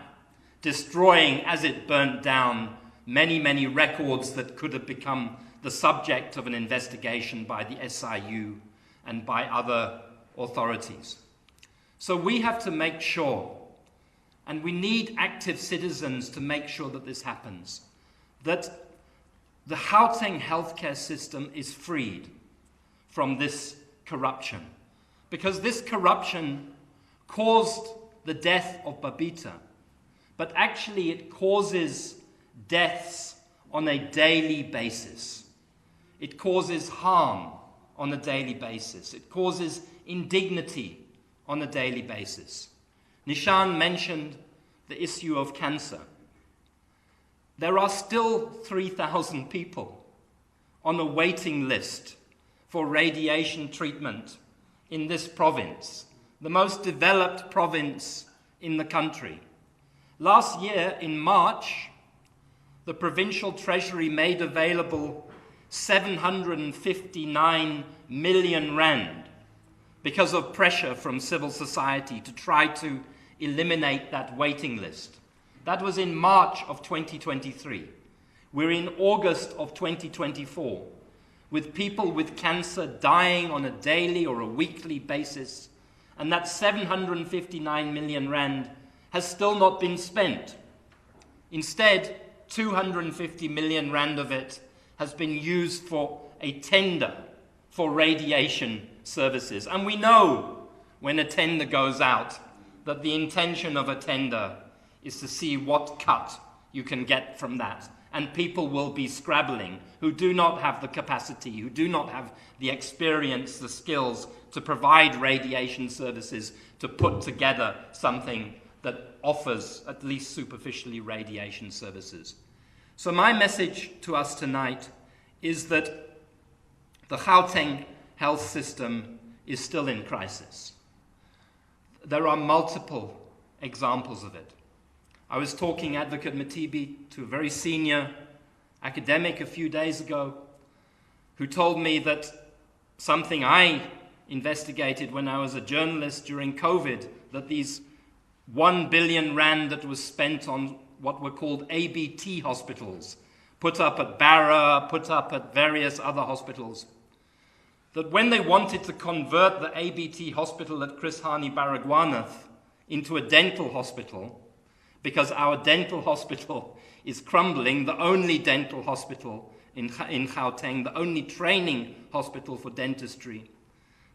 destroying as it burnt down many, many records that could have become the subject of an investigation by the SIU and by other authorities. So we have to make sure, and we need active citizens to make sure that this happens, that the Gauteng healthcare system is freed from this corruption. Because this corruption caused the death of Babita, but actually it causes deaths on a daily basis. It causes harm on a daily basis. It causes indignity on a daily basis. Nishan mentioned the issue of cancer. There are still 3,000 people on a waiting list for radiation treatment in this province, the most developed province in the country. Last year, in March, the provincial treasury made available 759 million rand because of pressure from civil society to try to eliminate that waiting list. That was in March of 2023. We're in August of 2024, with people with cancer dying on a daily or a weekly basis, and that 759 million rand has still not been spent. Instead, 250 million rand of it has been used for a tender for radiation services. And we know when a tender goes out that the intention of a tender is to see what cut you can get from that. And people will be scrabbling who do not have the capacity, who do not have the experience, the skills to provide radiation services, to put together something that offers at least superficially radiation services. So my message to us tonight is that the Gauteng health system is still in crisis. There are multiple examples of it. I was talking, Advocate Matibi, to a very senior academic a few days ago who told me that something I investigated when I was a journalist during COVID, that these 1 billion rand that was spent on what were called ABT hospitals, put up at Barra, put up at various other hospitals, that when they wanted to convert the ABT hospital at Chris Hani Baragwanath into a dental hospital, because our dental hospital is crumbling, the only dental hospital in Gauteng, the only training hospital for dentistry,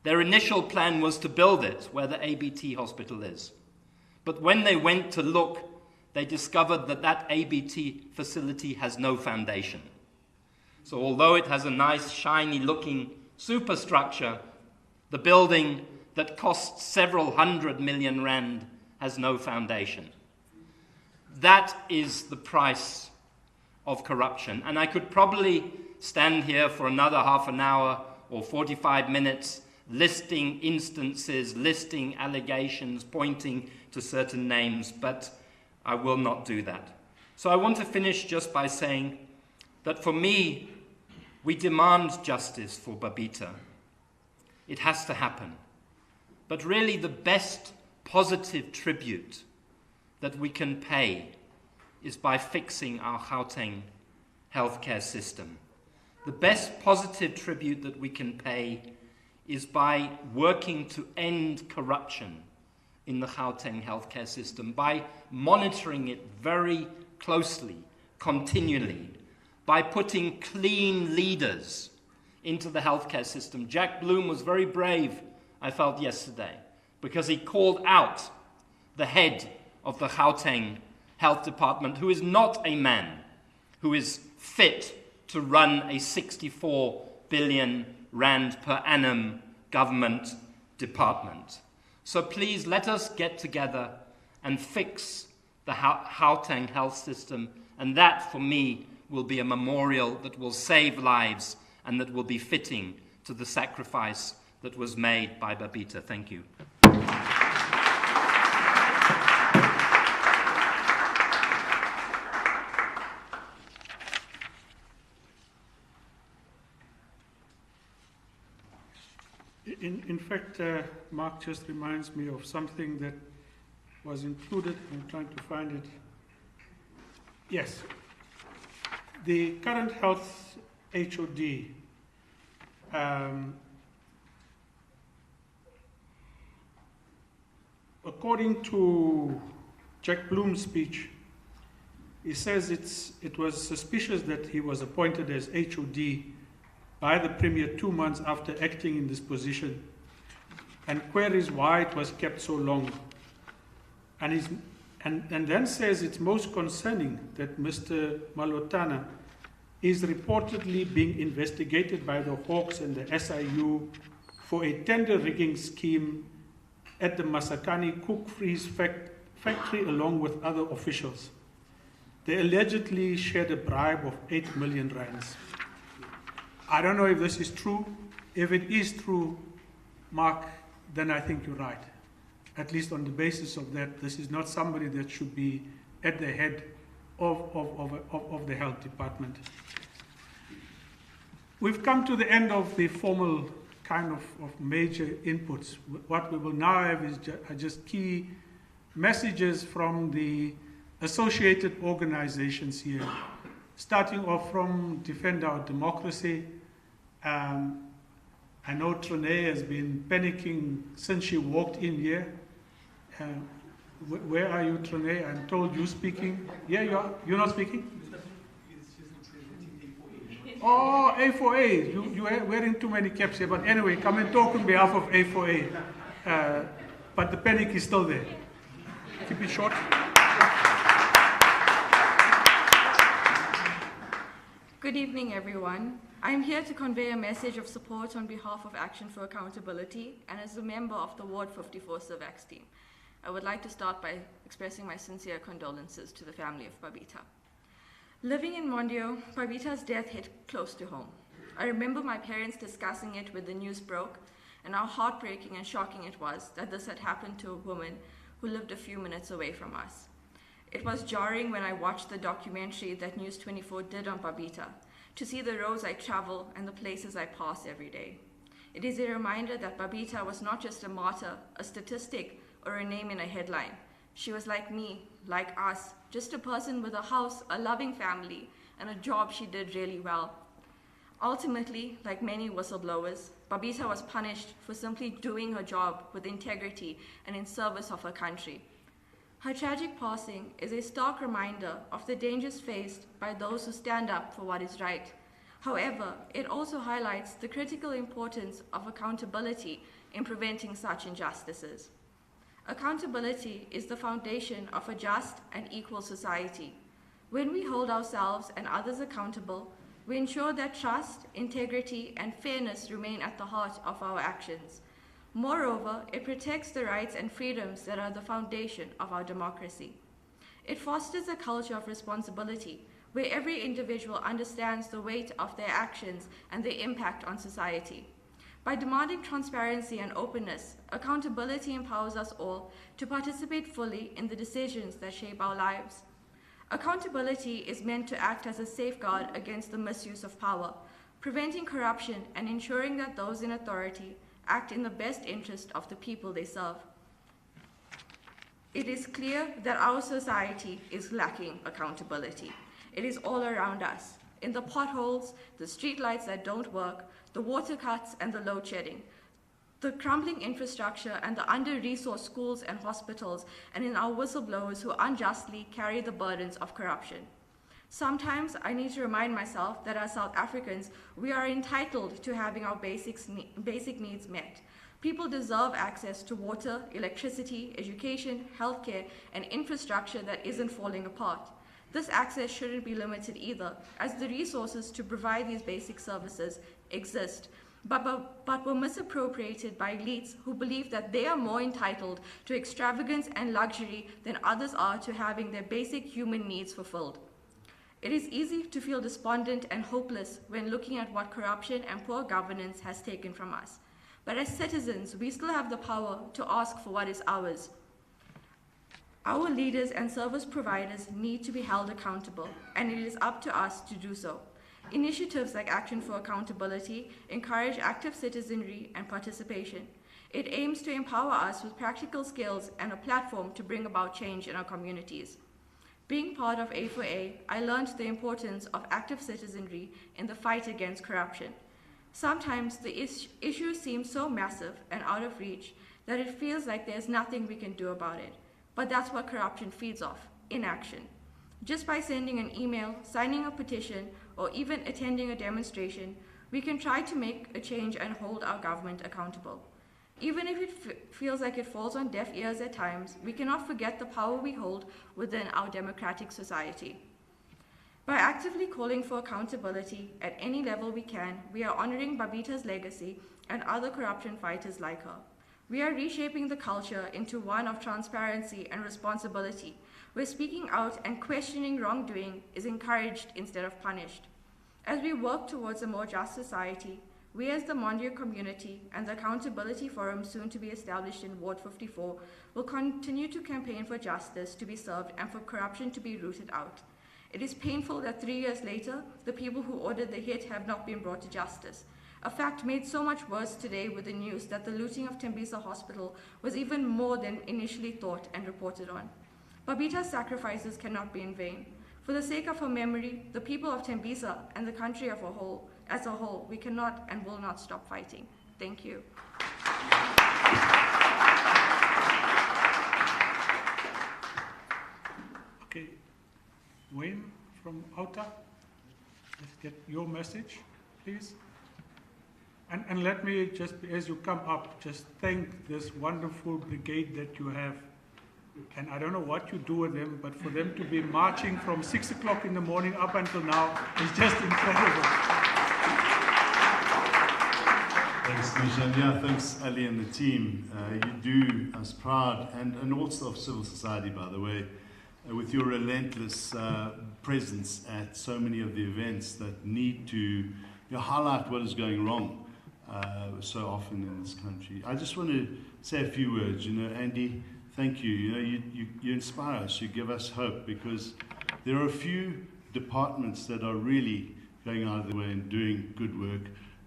Their initial plan was to build it where the ABT hospital is. But when they went to look, they discovered that that ABT facility has no foundation. So although it has a nice, shiny-looking superstructure, the building that costs several 100 million rand has no foundation. That is the price of corruption. And I could probably stand here for another half an hour or 45 minutes listing instances, listing allegations, pointing to certain names, but I will not do that. So I want to finish just by saying that for me, we demand justice for Babita. It has to happen. But really the best positive tribute that we can pay is by fixing our Gauteng healthcare system. The best positive tribute that we can pay is by working to end corruption in the Gauteng healthcare system, by monitoring it very closely, continually, by putting clean leaders into the healthcare system. Jack Bloom was very brave, I felt yesterday, because he called out the head of the Gauteng Health Department, who is not a man who is fit to run a 64 billion rand per annum government department. So please let us get together and fix the Gauteng health system, and that for me will be a memorial that will save lives and that will be fitting to the sacrifice that was made by Babita. Thank you. In fact, Mark just reminds me of something that was included. I'm trying to find it. Yes. The current health HOD, according to Jack Bloom's speech, he says it was suspicious that he was appointed as HOD by the Premier 2 months after acting in this position, and queries why it was kept so long. And then says it's most concerning that Mr. Malotana is reportedly being investigated by the Hawks and the SIU for a tender rigging scheme at the Masakani Cook Freeze factory along with other officials. They allegedly shared a bribe of 8 million rands. I don't know if this is true. If it is true, Mark, then I think you're right. At least on the basis of that, this is not somebody that should be at the head of the health department. We've come to the end of the formal kind of major inputs. What we will now have is just key messages from the associated organizations here, starting off from Defend Our Democracy. I know Trene has been panicking since she walked in here. Where are you, Trene? I'm told you're speaking. Yeah, you are. You're not speaking? Oh, A4A. You're wearing too many caps here. But anyway, come and talk on behalf of A4A. But the panic is still there. Keep it short. Good evening, everyone. I'm here to convey a message of support on behalf of Action for Accountability and as a member of the Ward 54 Survex team. I would like to start by expressing my sincere condolences to the family of Babita. Living in Mondio, Babita's death hit close to home. I remember my parents discussing it when the news broke and how heartbreaking and shocking it was that this had happened to a woman who lived a few minutes away from us. It was jarring when I watched the documentary that News 24 did on Babita, to see the roads I travel and the places I pass every day. It is a reminder that Babita was not just a martyr, a statistic, or a name in a headline. She was like me, like us, just a person with a house, a loving family, and a job she did really well. Ultimately, like many whistleblowers, Babita was punished for simply doing her job with integrity and in service of her country. Her tragic passing is a stark reminder of the dangers faced by those who stand up for what is right. However, it also highlights the critical importance of accountability in preventing such injustices. Accountability is the foundation of a just and equal society. When we hold ourselves and others accountable, we ensure that trust, integrity, and fairness remain at the heart of our actions. Moreover, it protects the rights and freedoms that are the foundation of our democracy. It fosters a culture of responsibility, where every individual understands the weight of their actions and their impact on society. By demanding transparency and openness, accountability empowers us all to participate fully in the decisions that shape our lives. Accountability is meant to act as a safeguard against the misuse of power, preventing corruption and ensuring that those in authority act in the best interest of the people they serve. It is clear that our society is lacking accountability. It is all around us, in the potholes, the streetlights that don't work, the water cuts and the load shedding, the crumbling infrastructure and the under-resourced schools and hospitals, and in our whistleblowers who unjustly carry the burdens of corruption. Sometimes I need to remind myself that as South Africans, we are entitled to having our basic needs met. People deserve access to water, electricity, education, healthcare, and infrastructure that isn't falling apart. This access shouldn't be limited either, as the resources to provide these basic services exist, but were misappropriated by elites who believe that they are more entitled to extravagance and luxury than others are to having their basic human needs fulfilled. It is easy to feel despondent and hopeless when looking at what corruption and poor governance has taken from us. But as citizens, we still have the power to ask for what is ours. Our leaders and service providers need to be held accountable, and it is up to us to do so. Initiatives like Action for Accountability encourage active citizenry and participation. It aims to empower us with practical skills and a platform to bring about change in our communities. Being part of A4A, I learned the importance of active citizenry in the fight against corruption. Sometimes the issue seems so massive and out of reach that it feels like there's nothing we can do about it. But that's what corruption feeds off, inaction. Just by sending an email, signing a petition, or even attending a demonstration, we can try to make a change and hold our government accountable. Even if it feels like it falls on deaf ears at times, we cannot forget the power we hold within our democratic society. By actively calling for accountability at any level we can, we are honoring Babita's legacy and other corruption fighters like her. We are reshaping the culture into one of transparency and responsibility, where speaking out and questioning wrongdoing is encouraged instead of punished. As we work towards a more just society, we as the Mondio community and the Accountability Forum, soon to be established in Ward 54, will continue to campaign for justice to be served and for corruption to be rooted out. It is painful that 3 years later, the people who ordered the hit have not been brought to justice. A fact made so much worse today with the news that the looting of Tembisa Hospital was even more than initially thought and reported on. Babita's sacrifices cannot be in vain. For the sake of her memory, the people of Tembisa and the country as a whole, we cannot and will not stop fighting. Thank you. Okay, Wayne from Outa, let's get your message, please. And let me just, as you come up, just thank this wonderful brigade that you have. And I don't know what you do with them, but for them to be marching from 6 o'clock in the morning up until now is just incredible. Thanks, Nishan. Yeah, thanks, Ali and the team. You do us proud, and also of civil society, by the way, with your relentless presence at so many of the events that need to highlight what is going wrong so often in this country. I just want to say a few words. Andy, thank you. You inspire us. You give us hope, because there are a few departments that are really going out of the way and doing good work.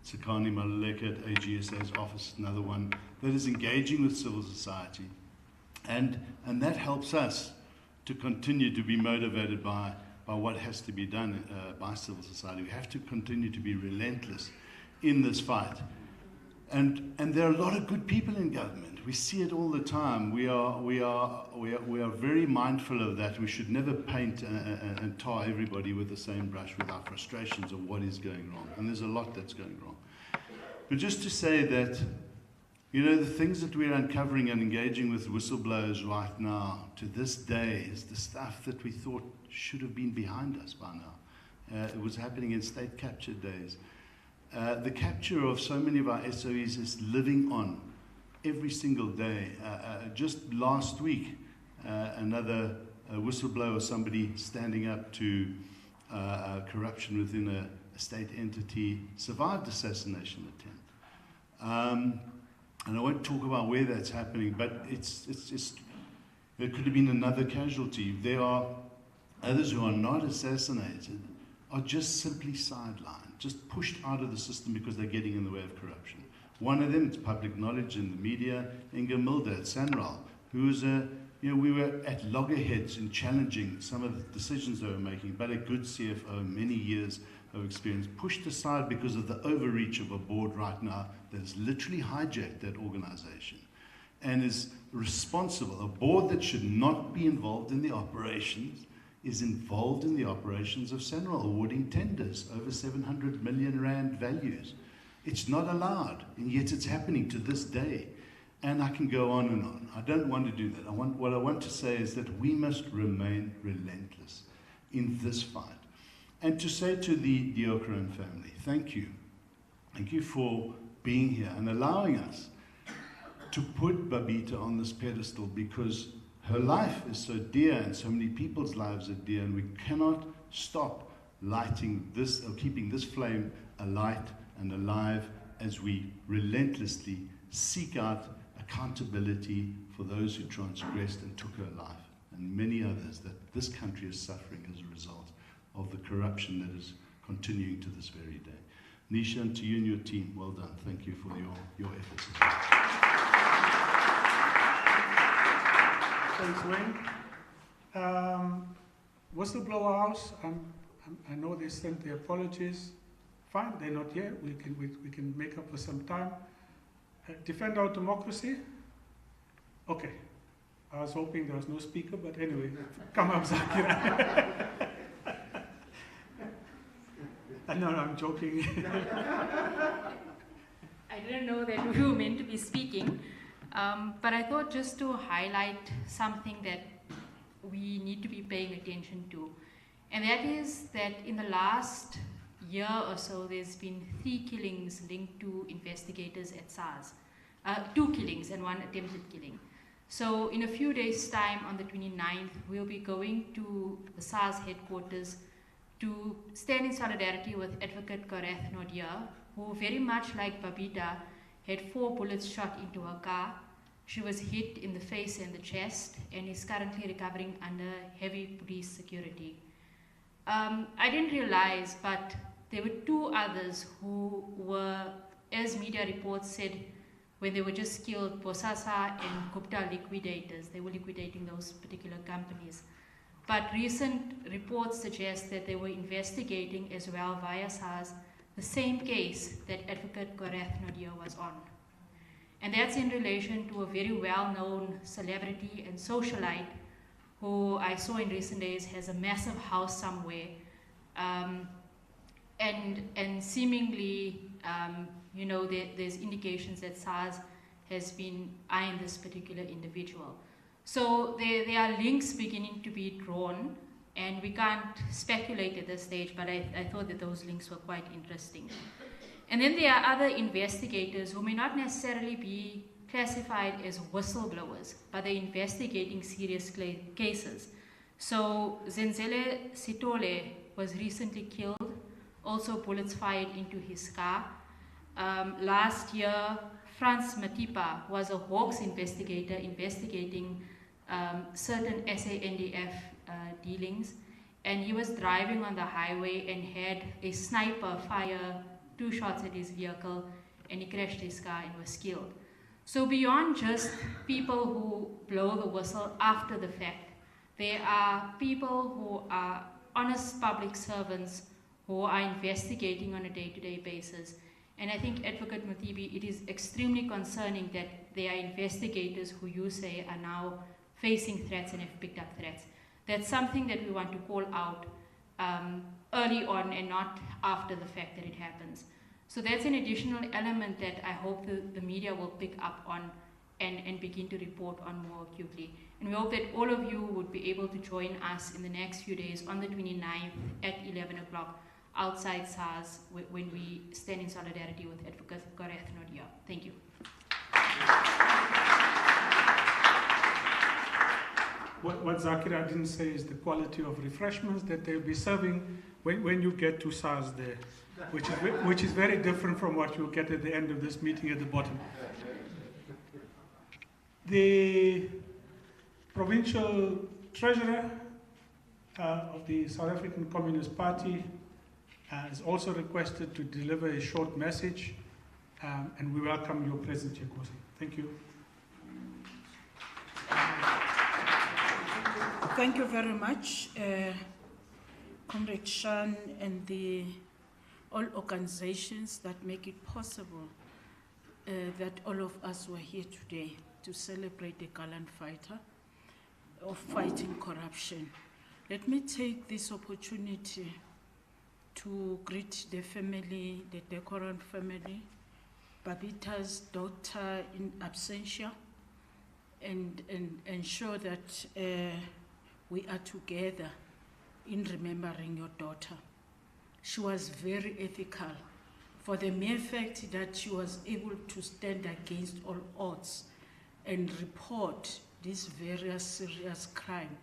Tsakani Maluleka at AGSA's office, another one that is engaging with civil society. And that helps us to continue to be motivated by what has to be done by civil society. We have to continue to be relentless in this fight. And there are a lot of good people in government. We see it all the time. We are very mindful of that. We should never paint and tar everybody with the same brush with our frustrations of what is going wrong. And there's a lot that's going wrong. But just to say that, you know, the things that we're uncovering and engaging with whistleblowers right now, to this day, is the stuff that we thought should have been behind us by now. It was happening in state capture days. The capture of so many of our SOEs is living on every single day. Just last week, another whistleblower, somebody standing up to corruption within a state entity, survived assassination attempt. And I won't talk about where that's happening, but it could have been another casualty. There are others who are not assassinated, are just simply sidelined, just pushed out of the system because they're getting in the way of corruption. One of them, it's public knowledge in the media, Inga Mulder at Sanral, who was we were at loggerheads in challenging some of the decisions they were making, but a good CFO, many years of experience, pushed aside because of the overreach of a board right now that has literally hijacked that organization and is responsible. A board that should not be involved in the operations is involved in the operations of Sanral, awarding tenders over 700 million rand values. It's not allowed, and yet it's happening to this day. And I can go on and on. I don't want to do that. What I want to say is that we must remain relentless in this fight. And to say to the Deokaran family, thank you. Thank you for being here and allowing us to put Babita on this pedestal, because her life is so dear and so many people's lives are dear, and we cannot stop lighting this or keeping this flame alight and alive as we relentlessly seek out accountability for those who transgressed and took her life, and many others that this country is suffering as a result of the corruption that is continuing to this very day. Nisha, and to you and your team, well done. Thank you for your efforts. Thanks, Wayne. Whistleblower House, I know they sent their apologies. Fine, they're not here. We can make up for some time. Defend our democracy? Okay. I was hoping there was no speaker, but anyway, come up, Zakira. No, I'm joking. I didn't know that we were meant to be speaking, but I thought just to highlight something that we need to be paying attention to, and that is that in the last year or so, there's been 3 killings linked to investigators at SARS. 2 killings and 1 attempted killing. So in a few days' time, on the 29th, we'll be going to the SARS headquarters to stand in solidarity with Advocate Kathrada, who very much like Babita, had 4 bullets shot into her car. She was hit in the face and the chest and is currently recovering under heavy police security. I didn't realize, but there were 2 others who were, as media reports said, when they were just killed, Bosasa and Gupta liquidators. They were liquidating those particular companies. But recent reports suggest that they were investigating as well via SARS the same case that Advocate Kathrada was on. And that's in relation to a very well-known celebrity and socialite who I saw in recent days has a massive house somewhere. And seemingly, there's indications that SARS has been eyeing this particular individual. So there are links beginning to be drawn, and we can't speculate at this stage, but I thought that those links were quite interesting. And then there are other investigators who may not necessarily be classified as whistleblowers, but they're investigating serious cases. So Zenzele Sitole was recently killed, also bullets fired into his car. Last year, Frans Matipa was a Hawks investigator investigating certain SANDF dealings, and he was driving on the highway and had a sniper fire 2 shots at his vehicle, and he crashed his car and was killed. So beyond just people who blow the whistle after the fact, there are people who are honest public servants who are investigating on a day-to-day basis. And I think, Advocate Mothibi, it is extremely concerning that there are investigators who you say are now facing threats and have picked up threats. That's something that we want to call out early on and not after the fact that it happens. So that's an additional element that I hope the media will pick up on and begin to report on more acutely. And we hope that all of you would be able to join us in the next few days on the 29th at 11 o'clock outside SARS when we stand in solidarity with Advocate Kathrada. Thank you. What Zakira didn't say is the quality of refreshments that they'll be serving when you get to SARS there, which is very different from what you'll get at the end of this meeting at the bottom. The provincial treasurer of the South African Communist Party is also requested to deliver a short message, and we welcome your presence, Yekosi. Thank you. Thank you very much, Comrade Shan, and all organizations that make it possible that all of us were here today to celebrate the gallant fighter of fighting corruption. Let me take this opportunity to greet the family, the Deokaran family, Babita's daughter in absentia, and ensure that we are together in remembering your daughter. She was very ethical for the mere fact that she was able to stand against all odds and report this various serious crime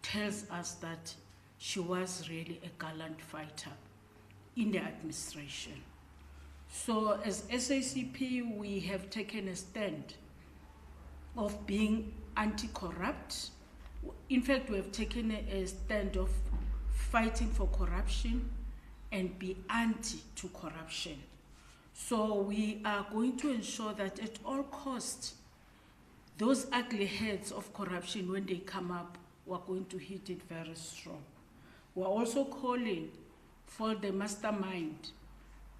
tells us that she was really a gallant fighter in the administration. So as SACP, we have taken a stand of being anti-corrupt. In fact, we have taken a stand of fighting for corruption and be anti to corruption. So we are going to ensure that at all costs, those ugly heads of corruption, when they come up, we're going to hit it very strong. We're also calling for the mastermind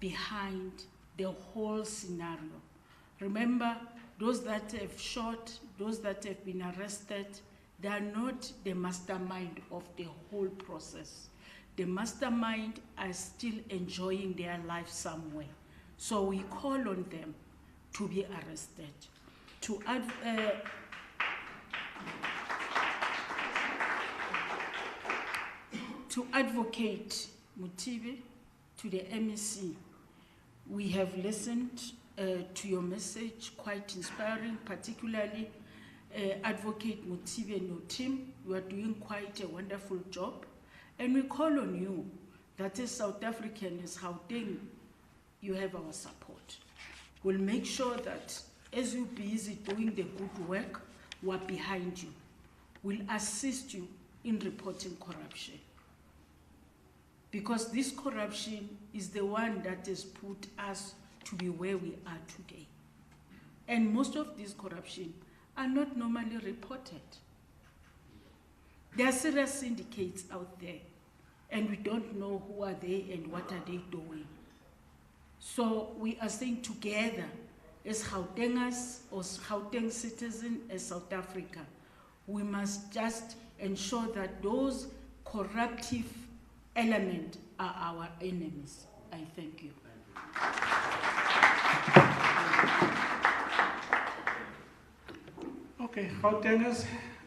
behind the whole scenario. Remember, those that have shot, those that have been arrested, they are not the mastermind of the whole process. The mastermind are still enjoying their life somewhere. So we call on them to be arrested. To advocate Mothibi, to the MEC, we have listened to your message, quite inspiring, particularly Advocate Mothibi and your team. You are doing quite a wonderful job. And we call on you, that is South African, as Gauteng, you have our support. We'll make sure that as you're busy doing the good work, we're behind you. We'll assist you in reporting corruption. Because this corruption is the one that has put us to be where we are today. And most of these corruption are not normally reported. There are serious syndicates out there, and we don't know who are they and what are they doing. So we are saying together, as Gautengers or Gauteng citizens, as South Africa, we must just ensure that those corruptive elements are our enemies. I thank you. Okay, Gautengers,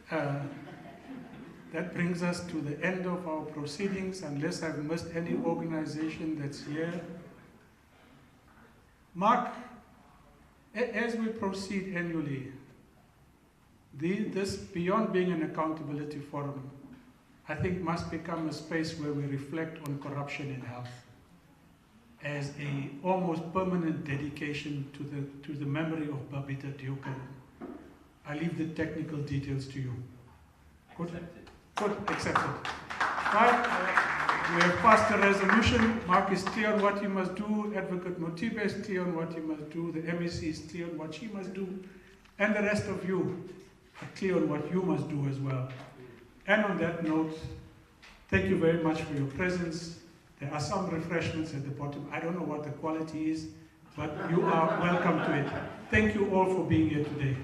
that brings us to the end of our proceedings, unless I've missed any organization that's here. Mark, as we proceed annually, this, beyond being an accountability forum, I think must become a space where we reflect on corruption in health as a almost permanent dedication to the memory of Babita Deokaran. I leave the technical details to you. Good? Good, accepted. Right, we have passed the resolution. Mark is clear on what he must do. Advocate Mothibi is clear on what he must do. The MEC is clear on what she must do. And the rest of you are clear on what you must do as well. And on that note, thank you very much for your presence. There are some refreshments at the bottom. I don't know what the quality is. but you are welcome to it. Thank you all for being here today.